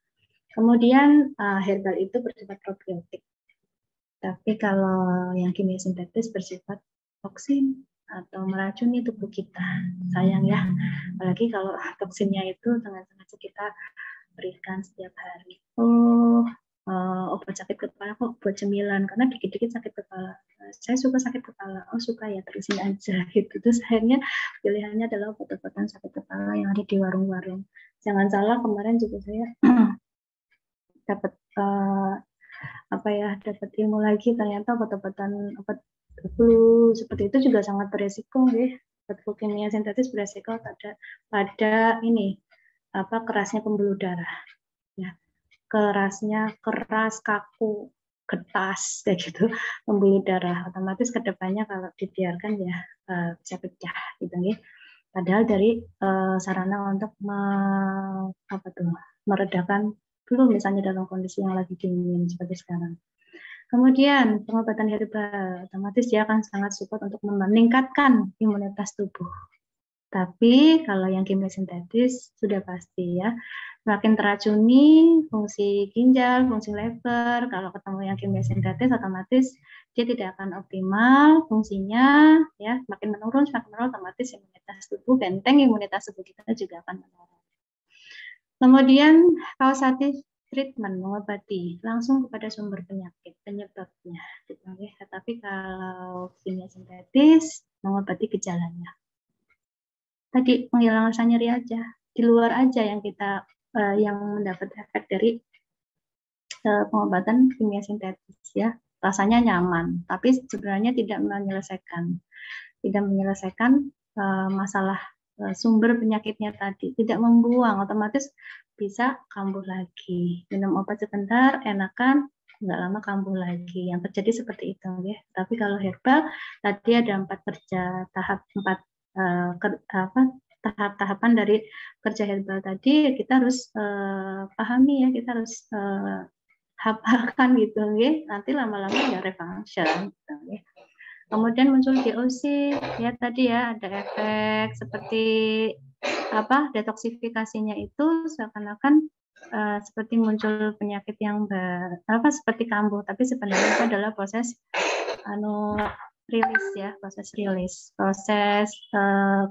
Kemudian herbal itu bersifat probiotik, tapi kalau yang kimia sintetis bersifat toksin atau meracuni tubuh kita, sayang ya, apalagi kalau toksinnya itu dengan sengaja kita berikan setiap hari. Obat sakit kepala kok buat cemilan, karena dikit-dikit sakit kepala. Saya suka sakit kepala, suka ya, terusin aja gitu. Terus akhirnya pilihannya adalah obat-obatan sakit kepala yang ada di warung-warung. Jangan salah, kemarin juga saya dapat dapat ilmu lagi, ternyata obat-obatan obat flu seperti itu juga sangat beresiko ya. Obat flu kimia sintetis beresiko pada ini kerasnya pembuluh darah ya. Kerasnya, keras, kaku, getas kayak gitu pembuluh darah, otomatis kedepannya kalau dibiarkan ya bisa pecah gitu ya. Padahal dari sarana untuk meredakan flu misalnya dalam kondisi yang lagi dingin seperti sekarang. Kemudian pengobatan herbal otomatis dia akan sangat support untuk meningkatkan imunitas tubuh. Tapi kalau yang kimia sintetis sudah pasti ya, semakin teracuni fungsi ginjal, fungsi lever, kalau ketemu yang kimia sintetis otomatis dia tidak akan optimal fungsinya ya, semakin menurun otomatis imunitas tubuh, benteng imunitas tubuh kita juga akan menurun. Kemudian causative treatment, mengobati langsung kepada sumber penyakit, penyebabnya gitu ya. Tapi kalau kimia sintetis mengobati gejalanya. Tadi menghilangkan rasa nyeri aja, di luar aja yang kita yang mendapat efek dari pengobatan kimia sintetis ya, rasanya nyaman, tapi sebenarnya tidak menyelesaikan masalah sumber penyakitnya tadi, tidak membuang, otomatis bisa kambuh lagi. Minum obat sebentar, enakan, nggak lama kambuh lagi. Yang terjadi seperti itu ya. Tapi kalau herbal tadi ada 4 tahap-tahapan dari kerja herbal tadi, kita harus pahami ya, kita harus hafalkan gitu ya. Nanti lama-lama ya refunction gitu ya. Kemudian muncul DOC ya, tadi ya ada efek seperti detoksifikasinya itu seakan-akan seperti muncul penyakit yang seperti kambuh, tapi sebenarnya itu adalah proses rilis ya, proses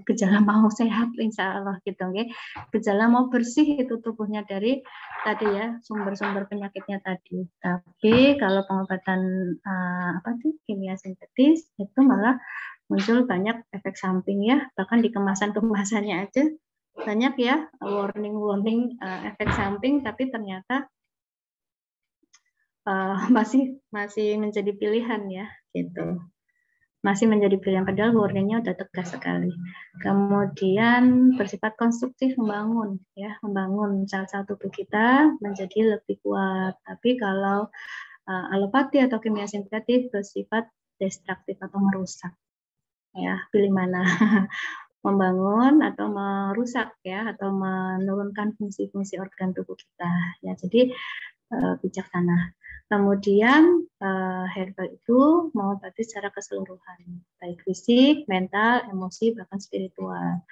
gejala mau sehat insya Allah gitu, okay? Gejala mau bersih itu tubuhnya dari tadi ya sumber-sumber penyakitnya tadi. Tapi kalau pengobatan kimia sintetis itu malah muncul banyak efek samping ya, bahkan di kemasannya aja banyak ya warning efek samping, tapi ternyata masih menjadi pilihan ya gitu. Masih menjadi pilihan padahal warningnya udah tegas sekali. Kemudian bersifat konstruktif, membangun sel-sel tubuh kita menjadi lebih kuat. Tapi kalau alopati atau kimia sintetis bersifat destruktif atau merusak. Ya, pilih mana? Membangun atau merusak ya, atau menurunkan fungsi-fungsi organ tubuh kita. Ya, jadi bijaksana. Kemudian herbal itu mengobati secara keseluruhan, baik fisik, mental, emosi, bahkan spiritual.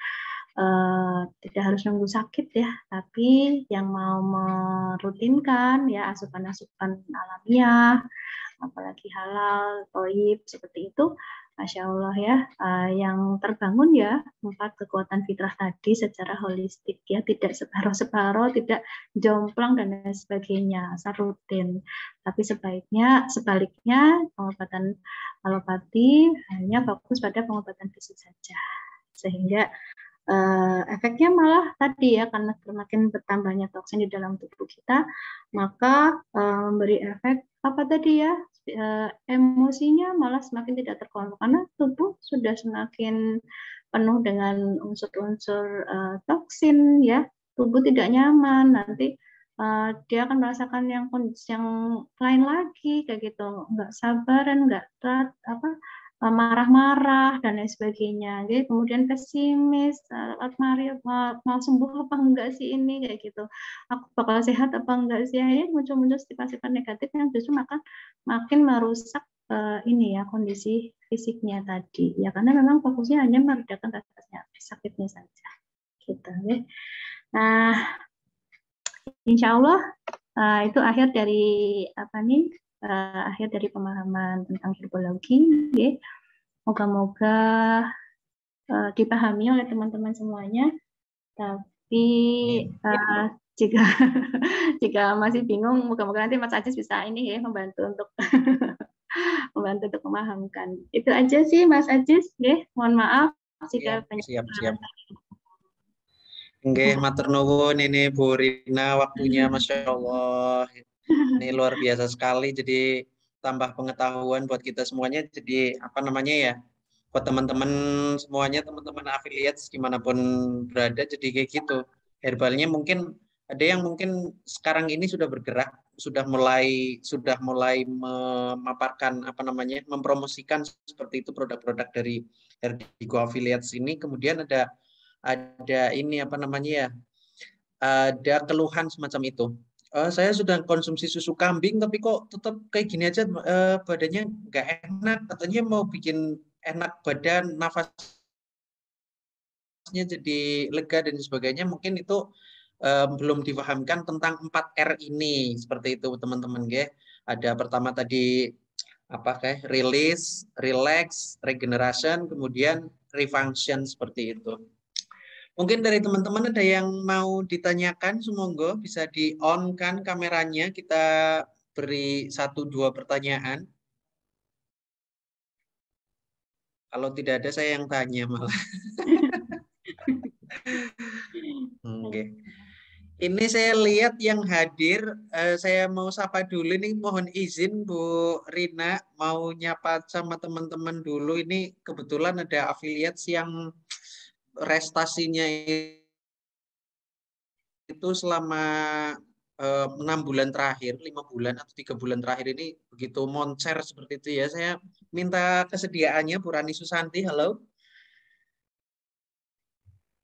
Tidak harus nunggu sakit ya, tapi yang mau merutinkan ya asupan-asupan alamiah, apalagi halal, toib seperti itu, Masya Allah ya, yang terbangun ya 4 kekuatan fitrah tadi secara holistik ya, tidak separuh-separuh, tidak jomplang dan lain sebagainya, asal rutin. Tapi sebaliknya pengobatan alopati hanya fokus pada pengobatan fisik saja, sehingga efeknya malah tadi ya, karena semakin bertambahnya toksin di dalam tubuh kita, maka memberi efek apa tadi ya, emosinya malah semakin tidak terkontrol karena tubuh sudah semakin penuh dengan unsur-unsur toksin ya, tubuh tidak nyaman, nanti dia akan merasakan yang kondisi yang lain lagi kayak gitu, nggak sabaran, nggak marah-marah dan lain sebagainya. Jadi kemudian pesimis, Mario mau sembuh apa enggak sih ini kayak gitu. Aku bakal sehat apa enggak sih? Ini muncul-muncul sifat-sifat negatif yang justru makin merusak ini ya kondisi fisiknya tadi. Ya karena memang fokusnya hanya meredakan rasa sakitnya saja. Gitu ya. Nah, insya Allah itu akhir dari akhir dari pemahaman tentang herbologi. Ya. Moga-moga dipahami oleh teman-teman semuanya. Tapi jika jika masih bingung, moga-moga nanti Mas Ajis bisa ini ya membantu untuk memahamkan. Itu aja sih Mas Ajis, mohon maaf jika siap. Nggih, matur nuwun ini Bu Rina, waktunya Masya Allah. Ini luar biasa sekali, jadi tambah pengetahuan buat kita semuanya. Jadi apa namanya ya, buat teman-teman semuanya, teman-teman afiliat dimanapun berada, jadi kayak gitu. Herbalnya mungkin ada yang mungkin sekarang ini sudah bergerak, sudah mulai memaparkan apa namanya, mempromosikan seperti itu produk-produk dari Herdigo Affiliates ini. Kemudian ada ini apa namanya ya, ada keluhan semacam itu. Saya sudah konsumsi susu kambing tapi kok tetap kayak gini aja, badannya nggak enak, katanya mau bikin enak badan, nafasnya jadi lega dan sebagainya. Mungkin itu belum dipahamkan tentang 4R ini, seperti itu teman-teman ya. Ada pertama tadi release, relax, regeneration, kemudian refunction, seperti itu. Mungkin dari teman-teman ada yang mau ditanyakan, semoga bisa di-on kan kameranya, kita beri 1-2 pertanyaan. Kalau tidak ada saya yang tanya malah. Oke. Ini saya lihat yang hadir, saya mau sapa dulu nih, mohon izin Bu Rina, mau nyapa sama teman-teman dulu. Ini kebetulan ada afiliat yang restasinya itu selama 6 bulan terakhir, 5 bulan atau 3 bulan terakhir ini begitu moncer seperti itu ya. Saya minta kesediaannya Bu Rani Susanti, halo.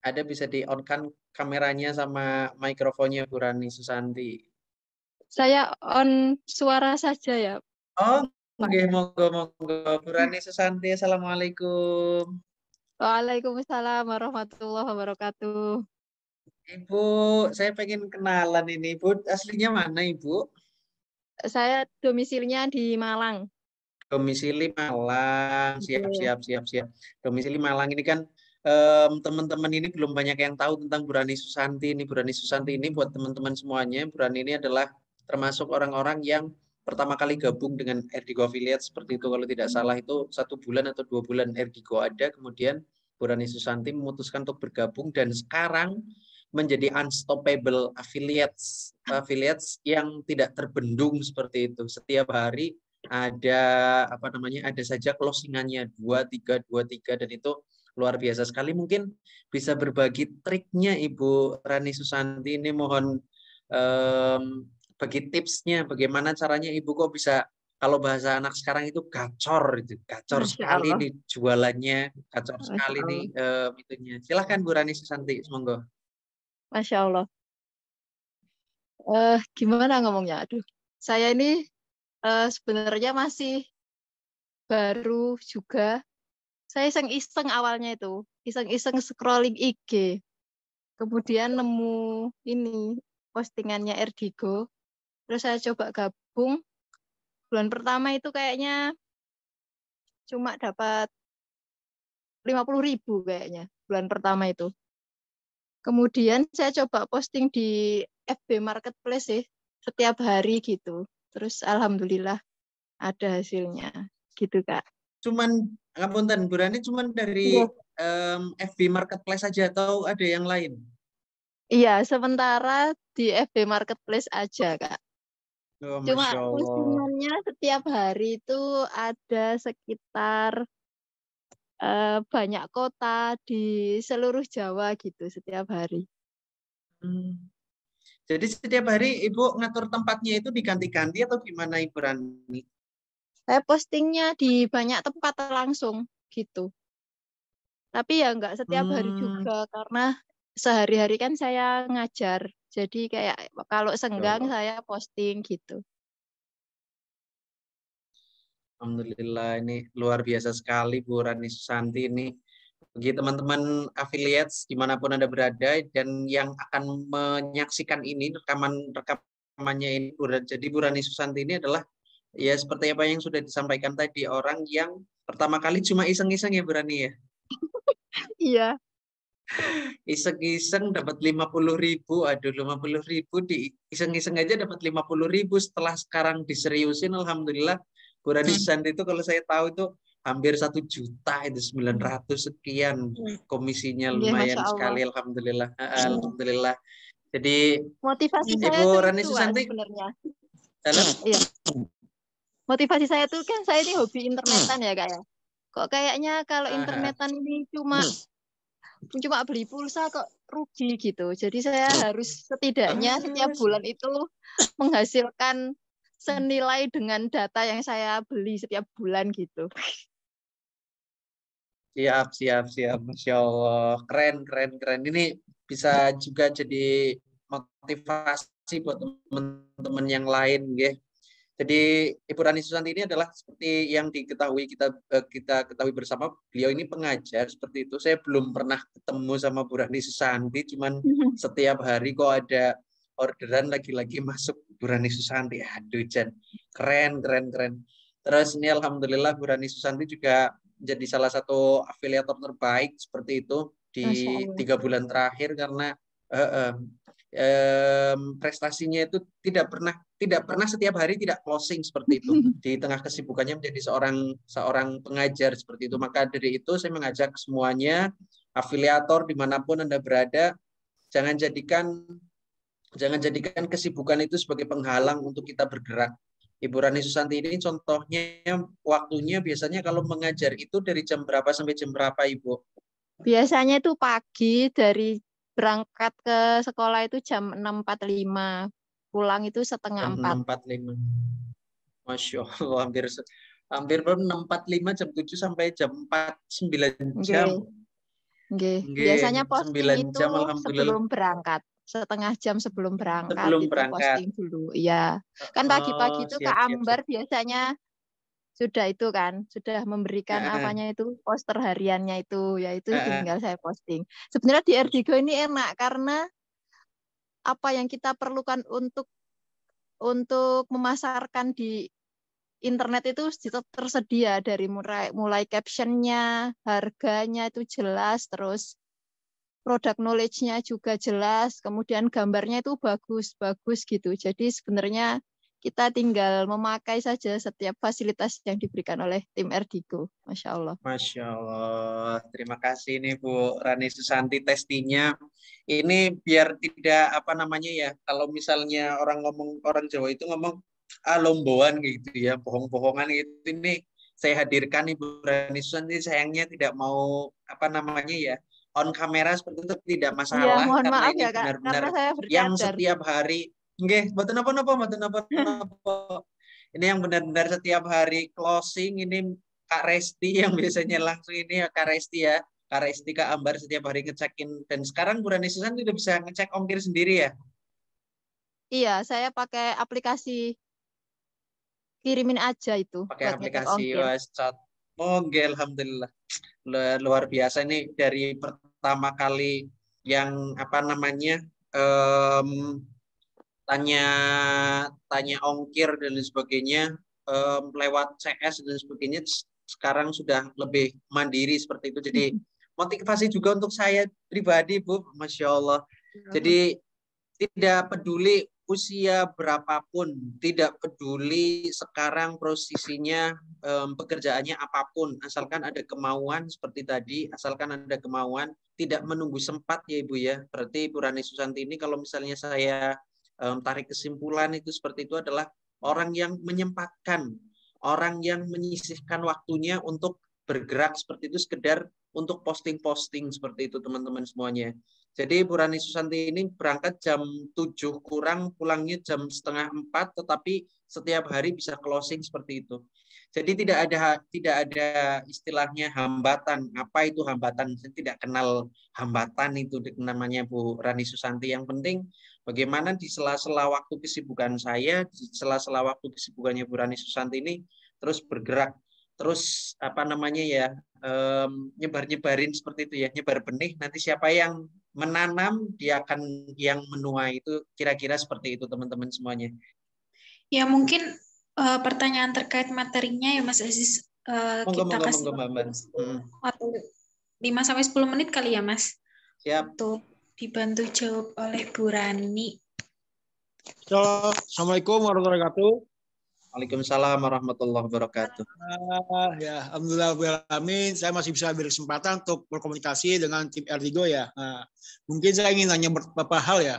Ada bisa di-on-kan kameranya sama mikrofonnya Bu Rani Susanti. Saya on suara saja ya. Oh, oke, monggo. Bu Rani Susanti, assalamualaikum. Waalaikumsalam warahmatullahi wabarakatuh. Ibu, saya pengen kenalan ini. Ibu, aslinya mana Ibu? Saya domisilinya di Malang. Domisili Malang, siap, Oke. siap, siap, siap. Domisili Malang ini kan teman-teman ini belum banyak yang tahu tentang Bu Rani Susanti ini. Bu Rani Susanti ini buat teman-teman semuanya, Bu Rani ini adalah termasuk orang-orang yang pertama kali gabung dengan Erdigo Affiliate seperti itu. Kalau tidak salah itu 1 bulan atau 2 bulan Erdigo ada, kemudian Bu Rani Susanti memutuskan untuk bergabung dan sekarang menjadi unstoppable affiliates yang tidak terbendung seperti itu. Setiap hari ada apa namanya, ada saja closingannya 2-3 dan itu luar biasa sekali. Mungkin bisa berbagi triknya Ibu Rani Susanti ini, mohon bagi tipsnya bagaimana caranya Ibu kok bisa, kalau bahasa anak sekarang itu gacor, itu gacor Masya sekali Allah. nih jualannya, gacor Masya sekali nih Allah. itunya. Silahkan Bu Rani Susanti, monggo. Masya Allah. Gimana ngomongnya? Aduh, saya ini sebenarnya masih baru juga. Saya iseng-iseng awalnya itu. Iseng-iseng scrolling IG. Kemudian nemu ini postingannya Erdigo. Terus saya coba gabung. Bulan pertama itu kayaknya cuma dapat 50.000 kayaknya. Bulan pertama itu. Kemudian saya coba posting di FB Marketplace sih. Setiap hari gitu. Terus alhamdulillah ada hasilnya. Gitu, Kak. Cuman ngapunten Bu Rani, cuman dari Iya. FB Marketplace saja atau ada yang lain? Iya, sementara di FB Marketplace aja, Kak. Oh, Cuma Masya Allah. postingannya setiap hari itu ada sekitar banyak kota di seluruh Jawa gitu setiap hari. Jadi setiap hari Ibu ngatur tempatnya itu diganti-ganti atau gimana Ibu Rani? Saya postingnya di banyak tempat langsung gitu. Tapi ya nggak setiap hari juga karena sehari-hari kan saya ngajar. Jadi kayak kalau senggang saya posting gitu. Alhamdulillah, ini luar biasa sekali Bu Rani Susanti ini. Bagi teman-teman affiliates dimanapun Anda berada dan yang akan menyaksikan ini rekamannya ini, jadi Bu Rani Susanti ini adalah ya seperti apa yang sudah disampaikan tadi, orang yang pertama kali cuma iseng-iseng ya Bu Rani ya. Iya. Iseng-iseng dapat 50.000, aduh 50.000 di iseng-iseng aja dapat 50.000, setelah sekarang diseriusin alhamdulillah Bu Rani Susanti itu kalau saya tahu itu hampir 1 juta, itu 900 sekian komisinya, Iya, lumayan Masya Allah. sekali alhamdulillah. Alhamdulillah. Jadi Motivasi saya Ibu itu Rani itu, Kak, Susanti sebenarnya. dalam Iya. Motivasi saya tuh kan saya ini hobi internetan ya, Kak ya. Kok kayaknya kalau internetan ini cuma beli pulsa kok rugi gitu. Jadi saya harus setidaknya setiap bulan itu menghasilkan senilai dengan data yang saya beli setiap bulan gitu. siap. Masya Allah, keren. Ini bisa juga jadi motivasi buat teman-teman yang lain, ya. Jadi Ibu Rani Susanti ini adalah seperti yang diketahui kita ketahui bersama, beliau ini pengajar seperti itu. Saya belum pernah ketemu sama Bu Rani Susanti, cuman setiap hari kok ada orderan lagi-lagi masuk Bu Rani Susanti. Aduh, Jan, keren. Terus ini alhamdulillah Bu Rani Susanti juga jadi salah satu afiliator terbaik seperti itu di 3 bulan terakhir karena prestasinya itu tidak pernah setiap hari tidak closing seperti itu di tengah kesibukannya menjadi seorang pengajar seperti itu. Maka dari itu saya mengajak semuanya afiliator dimanapun Anda berada, jangan jadikan kesibukan itu sebagai penghalang untuk kita bergerak. Ibu Rani Susanti ini contohnya waktunya biasanya kalau mengajar itu dari jam berapa sampai jam berapa, Ibu? Biasanya itu pagi, dari berangkat ke sekolah itu jam 6.45, pulang itu setengah 4. 6.45. Masya Allah, hampir 6.45, jam 7 sampai jam 4, 9 jam. Biasanya posting 9 itu jam, alhamdulillah. sebelum berangkat. Setengah jam sebelum berangkat Sebelum itu berangkat. posting dulu. Iya. Kan pagi-pagi itu Kak Ambar biasanya sudah itu kan, sudah memberikan apanya itu poster hariannya itu, yaitu tinggal saya posting. Sebenarnya di Erdigo ini enak karena apa yang kita perlukan untuk memasarkan di internet itu tersedia dari mulai captionnya, harganya itu jelas, terus product knowledge-nya juga jelas, kemudian gambarnya itu bagus gitu. Jadi sebenarnya kita tinggal memakai saja setiap fasilitas yang diberikan oleh tim Erdigo. Masya Allah. Masya Allah. Terima kasih nih Bu Rani Susanti testinya. Ini biar tidak apa namanya ya, kalau misalnya orang Jawa itu ngomong lomboan gitu ya, bohong-bohongan gitu. Ini saya hadirkan Ibu Rani Susanti, sayangnya tidak mau apa namanya ya, on kamera seperti itu tidak Iya, masalah mohon karena maaf ini ya Kak, benar-benar karena saya yang bercadar. setiap hari nggih, mboten napa-napa. Ini yang benar-benar setiap hari closing ini Kak Resti yang biasanya langsung ini ya Kak Resti ya. Kak Resti, Kak Ambar setiap hari ngecekin. Dan sekarang Bu Rani Susanti udah bisa ngecek ongkir sendiri ya? Iya, saya pakai aplikasi kirimin aja itu Pakai buat ngecek aplikasi ongkir. WhatsApp. Oh, alhamdulillah. Luar biasa nih dari pertama kali yang apa namanya tanya tanya ongkir dan lain sebagainya lewat CS dan sebagainya sekarang sudah lebih mandiri seperti itu. Jadi motivasi juga untuk saya pribadi Bu, Masya Allah. Jadi tidak peduli usia berapapun, tidak peduli sekarang posisinya pekerjaannya apapun, asalkan ada kemauan seperti tadi, asalkan ada kemauan, tidak menunggu sempat ya Ibu ya. Berarti Ibu Rani Susanti ini kalau misalnya saya tarik kesimpulan itu seperti itu adalah orang yang menyempatkan, orang yang menyisihkan waktunya untuk bergerak seperti itu sekedar untuk posting-posting seperti itu teman-teman semuanya. Jadi Bu Rani Susanti ini berangkat jam 7 kurang, pulangnya jam setengah 4, tetapi setiap hari bisa closing seperti itu. Jadi tidak ada istilahnya hambatan. Apa itu hambatan? Saya tidak kenal hambatan itu namanya Bu Rani Susanti. Yang penting bagaimana di sela-sela waktu kesibukan saya, di sela-sela waktu kesibukannya Bu Rani Susanti ini terus bergerak, terus apa namanya ya, nyebar-nyebarin seperti itu ya, nyebar benih. Nanti siapa yang menanam dia akan yang menuai, itu kira-kira seperti itu teman-teman semuanya. Ya mungkin pertanyaan terkait materinya ya Mas Aziz, kita kasih waktu 5-10 menit kali ya Mas. Siap. Untuk dibantu jawab oleh Bu Rani. Assalamualaikum warahmatullahi wabarakatuh. Waalaikumsalam warahmatullahi wabarakatuh. Ya, alhamdulillah, saya masih bisa berkesempatan untuk berkomunikasi dengan tim Erdigo ya. Mungkin saya ingin nanya beberapa hal ya.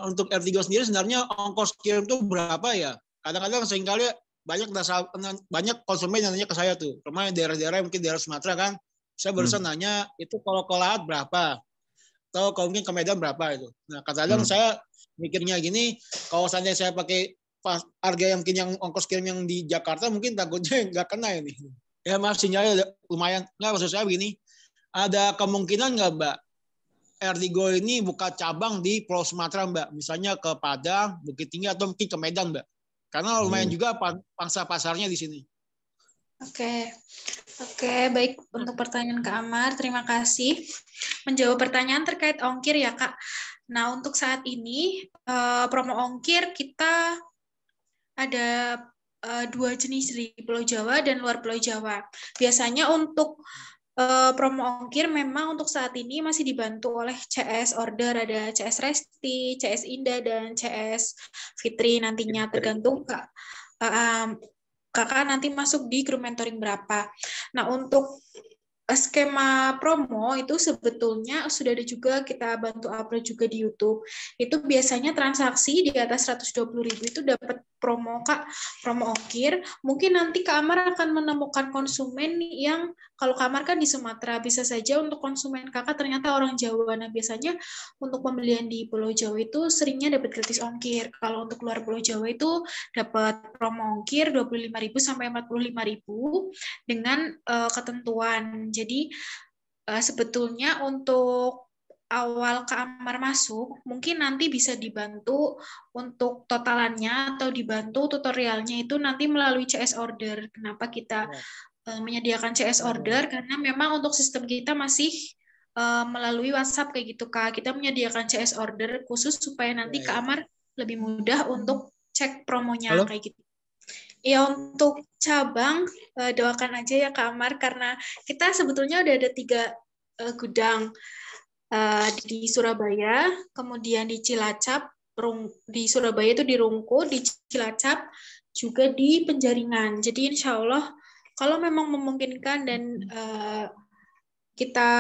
Untuk Erdigo sendiri sebenarnya ongkos kirim itu berapa ya? Kadang-kadang seringkali banyak konsumen yang nanya ke saya tuh. Terutama daerah-daerah mungkin daerah Sumatera kan. Saya barusan nanya itu kalau ke Lahat berapa? Atau kalau mungkin ke Medan berapa itu. Nah, kadang-kadang saya mikirnya gini, kalau seandainya saya pakai harga yang mungkin yang ongkos kirim yang di Jakarta mungkin takutnya nggak kena ini. Ya maaf sinyalnya lumayan. Nggak, maksud saya begini, ada kemungkinan nggak Mbak Erdigo ini buka cabang di Pulau Sumatera Mbak, misalnya ke Padang, Bukit Tinggi atau mungkin ke Medan Mbak, karena lumayan juga pangsa pasarnya di sini. Oke, baik untuk pertanyaan Kak Amar, terima kasih. Menjawab pertanyaan terkait ongkir ya Kak. Nah untuk saat ini promo ongkir kita ada 2 jenis di Pulau Jawa dan luar Pulau Jawa. Biasanya untuk promo ongkir memang untuk saat ini masih dibantu oleh CS Order, ada CS Resti, CS Indah, dan CS Fitri nantinya tergantung kakak nanti masuk di grup mentoring berapa. Nah untuk skema promo itu sebetulnya sudah ada juga, kita bantu upload juga di YouTube. Itu biasanya transaksi di atas 120.000 itu dapat promo Kak, promo ongkir. Mungkin nanti Kak Amar akan menemukan konsumen yang, kalau Kak Amar kan di Sumatera, bisa saja untuk konsumen kakak ternyata orang Jawa. Nah biasanya untuk pembelian di Pulau Jawa itu seringnya dapat gratis ongkir. Kalau untuk luar Pulau Jawa itu dapat promo ongkir 25.000 sampai 45.000 dengan ketentuan. Jadi sebetulnya untuk awal Kak Amar masuk, mungkin nanti bisa dibantu untuk totalannya atau dibantu tutorialnya itu nanti melalui CS Order. Kenapa kita menyediakan CS Order? Karena memang untuk sistem kita masih melalui WhatsApp kayak gitu Kak. Kita menyediakan CS Order khusus supaya nanti Kak Amar lebih mudah untuk cek promonya kayak gitu. Ya untuk cabang doakan aja ya Kak Amar karena kita sebetulnya udah ada 3 gudang di Surabaya, kemudian di Cilacap, di Surabaya itu di Rungkut, di Cilacap juga di Penjaringan. Jadi insya Allah kalau memang memungkinkan dan kita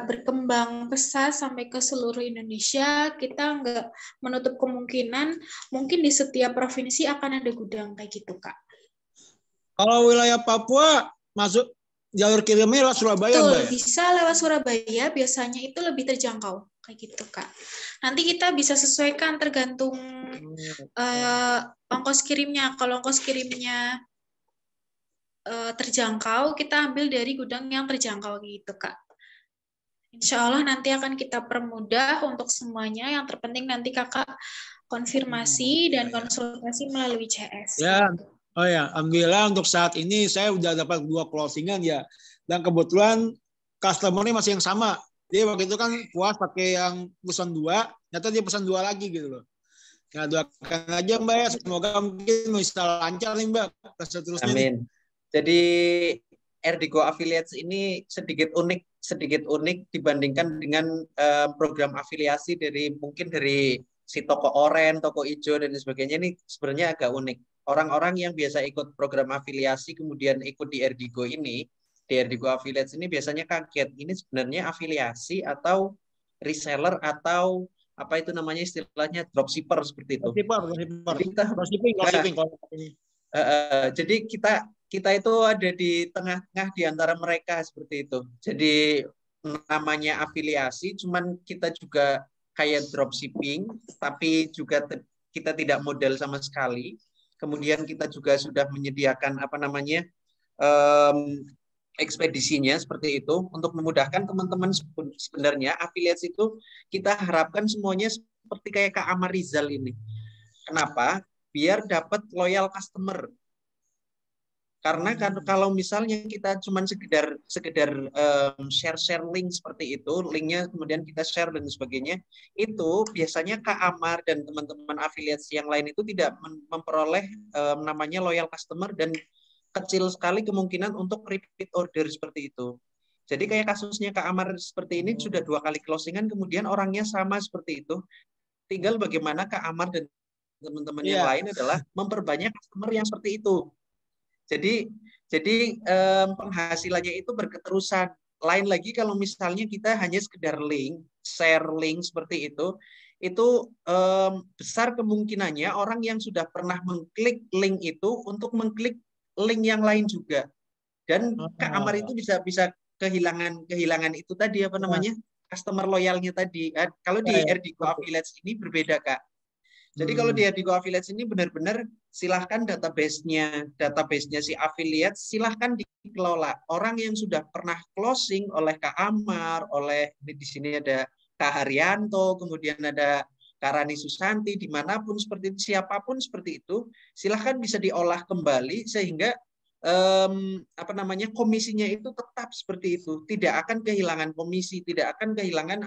berkembang pesat sampai ke seluruh Indonesia, kita nggak menutup kemungkinan mungkin di setiap provinsi akan ada gudang kayak gitu Kak. Kalau wilayah Papua masuk jalur kirimnya lewat Surabaya, Betul, Mbak ya? bisa lewat Surabaya, biasanya itu lebih terjangkau kayak gitu Kak. Nanti kita bisa sesuaikan tergantung ongkos kirimnya. Kalau ongkos kirimnya terjangkau, kita ambil dari gudang yang terjangkau gitu Kak. Insya Allah nanti akan kita permudah untuk semuanya. Yang terpenting nanti Kakak konfirmasi dan konsultasi melalui CS. Ya, oh ya, alhamdulillah untuk saat ini saya udah dapat 2 closingan ya. Dan kebetulan customer-nya masih yang sama. Dia waktu itu kan puas pakai yang pesan 2, ternyata dia pesan 2 lagi gitu loh. Nah, doakan aja Mbak ya, semoga mungkin bisa lancar nih Mbak. Seterusnya. Amin. Jadi Erdigo Affiliates ini sedikit unik dibandingkan dengan program afiliasi mungkin dari si toko oren, toko hijau dan sebagainya. Ini sebenarnya agak unik. Orang-orang yang biasa ikut program afiliasi kemudian ikut di Erdigo ini, di Erdigo Affiliates ini biasanya kaget. Ini sebenarnya afiliasi atau reseller atau apa itu namanya istilahnya dropshipper seperti itu. Jadi kita itu ada di tengah-tengah di antara mereka seperti itu. Jadi namanya afiliasi, cuman kita juga kayak dropshipping, tapi juga kita tidak modal sama sekali. Kemudian kita juga sudah menyediakan ekspedisinya seperti itu untuk memudahkan teman-teman. Sebenarnya afiliasi itu kita harapkan semuanya seperti kayak Kak Amar Rizal ini. Kenapa? Biar dapat loyal customer. Karena kalau misalnya kita cuma sekedar share link seperti itu, linknya kemudian kita share dan sebagainya, itu biasanya Kak Amar dan teman-teman afiliasi yang lain itu tidak memperoleh namanya loyal customer dan kecil sekali kemungkinan untuk repeat order seperti itu. Jadi kayak kasusnya Kak Amar seperti ini sudah 2 kali closingan, kemudian orangnya sama seperti itu. Tinggal bagaimana Kak Amar dan teman-teman yang lain adalah memperbanyak customer yang seperti itu. Jadi penghasilannya itu berketerusan. Lain lagi kalau misalnya kita hanya sekedar share link seperti itu besar kemungkinannya orang yang sudah pernah mengklik link itu untuk mengklik link yang lain juga. Dan Kak Amar itu bisa kehilangan itu tadi customer loyalnya tadi. Kalau di Erdigo Affiliates ini berbeda Kak. Jadi kalau di Erdigo Affiliates ini benar-benar silahkan database-nya si affiliate silahkan dikelola. Orang yang sudah pernah closing oleh Kak Amar, di sini ada Kak Haryanto, kemudian ada Kak Rani Susanti, dimanapun seperti itu, siapapun seperti itu, silahkan bisa diolah kembali sehingga komisinya itu tetap seperti itu, tidak akan kehilangan komisi, tidak akan kehilangan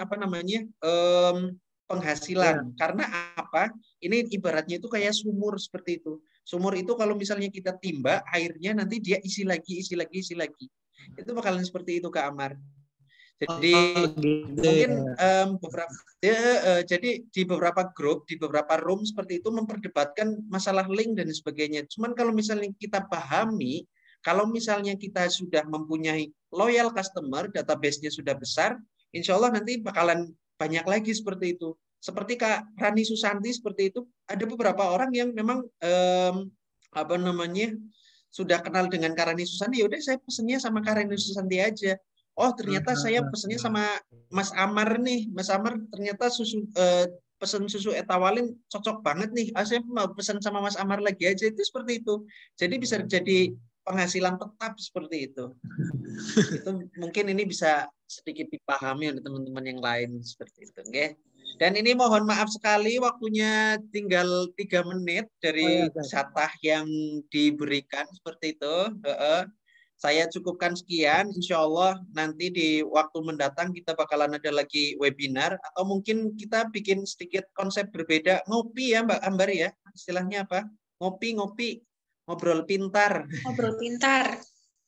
penghasilan. Karena apa? Ini ibaratnya itu kayak sumur seperti itu. Sumur itu kalau misalnya kita timba airnya nanti dia isi lagi. Itu bakalan seperti itu Kak Amar. Jadi mungkin jadi di beberapa grup, di beberapa room seperti itu memperdebatkan masalah link dan sebagainya. Cuman kalau misalnya kita pahami, kalau misalnya kita sudah mempunyai loyal customer, database-nya sudah besar, insya Allah nanti bakalan banyak lagi seperti itu. Seperti Kak Rani Susanti seperti itu, ada beberapa orang yang memang sudah kenal dengan Kak Rani Susanti, ya udah saya pesennya sama Kak Rani Susanti aja. Oh ternyata saya pesennya sama Mas Amar nih, Mas Amar ternyata pesen susu etawalin cocok banget nih. Saya mau pesan sama Mas Amar lagi aja, itu seperti itu. Jadi bisa jadi penghasilan tetap seperti itu. Itu mungkin ini bisa sedikit dipahami oleh teman-teman yang lain seperti itu, okay? Dan ini mohon maaf sekali waktunya tinggal 3 menit dari jatah yang diberikan seperti itu. Saya cukupkan sekian. Insya Allah nanti di waktu mendatang kita bakalan ada lagi webinar atau mungkin kita bikin sedikit konsep berbeda, ngopi ya Mbak Ambar ya, istilahnya apa? Ngopi ngobrol pintar. Ngobrol pintar.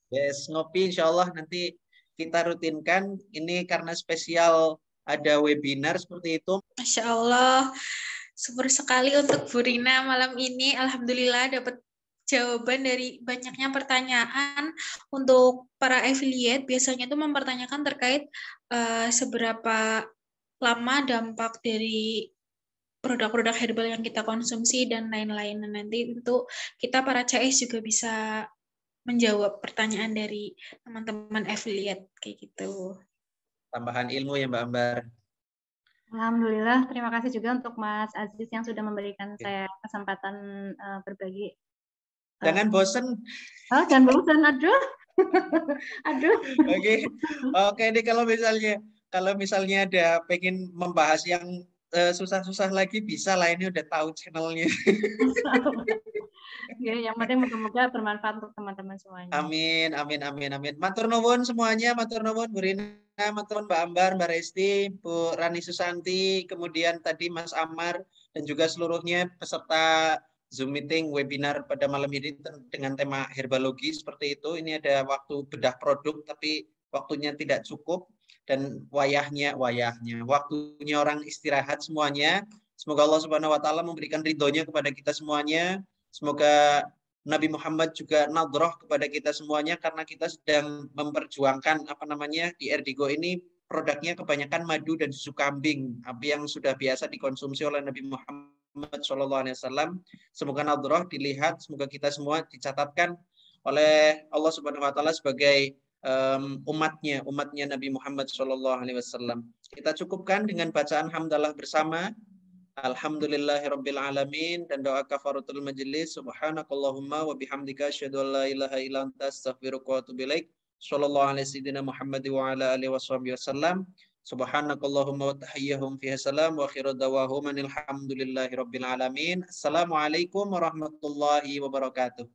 Yes, ngopi insya Allah nanti kita rutinkan. Ini karena spesial ada webinar seperti itu. Masya Allah, super sekali untuk Bu Rina malam ini. Alhamdulillah dapat jawaban dari banyaknya pertanyaan. Untuk para affiliate biasanya itu mempertanyakan terkait seberapa lama dampak dari produk-produk herbal yang kita konsumsi dan lain-lain. Nanti untuk kita para CS juga bisa menjawab pertanyaan dari teman-teman affiliate kayak gitu. Tambahan ilmu ya Mbak Ambar. Alhamdulillah, terima kasih juga untuk Mas Aziz yang sudah memberikan saya kesempatan berbagi. Jangan bosen. Oh, jangan bosan, aduh. Aduh. Oke, ini kalau misalnya ada pengen membahas yang susah-susah lagi bisa lah, ini udah tahu channelnya. Ya, yang penting moga-moga bermanfaat untuk teman-teman semuanya. Amin. Matur nuwun semuanya, matur nuwun Bu Rina, matur nuwun Mbak Ambar, Mbak Resti, Bu Rani Susanti, kemudian tadi Mas Amar dan juga seluruhnya peserta Zoom meeting webinar pada malam ini dengan tema herbalogi seperti itu. Ini ada waktu bedah produk tapi waktunya tidak cukup dan waktunya orang istirahat semuanya. Semoga Allah Subhanahu wa taala memberikan ridhonya kepada kita semuanya. Semoga Nabi Muhammad juga nadroh kepada kita semuanya karena kita sedang memperjuangkan di Erdigo ini produknya kebanyakan madu dan susu kambing, yang sudah biasa dikonsumsi oleh Nabi Muhammad SAW. Semoga nadroh dilihat, semoga kita semua dicatatkan oleh Allah Subhanahu wa taala sebagai umatnya Nabi Muhammad SAW. Kita cukupkan dengan bacaan hamdalah bersama. Alhamdulillahirabbil alamin dan doa kafaratul majelis. Subhanakallahumma wa bihamdika asyhadu an la ilaha illa anta astaghfiruka wa atubu ilaik. Shallallahu alaihi sayyidina Muhammad wa ala alihi washabihi wasallam. Subhanakallahumma wa tahiyyahum fiha salam wa akhiru dawahum alhamdulillahirabbil alamin. Assalamualaikum warahmatullahi wabarakatuh.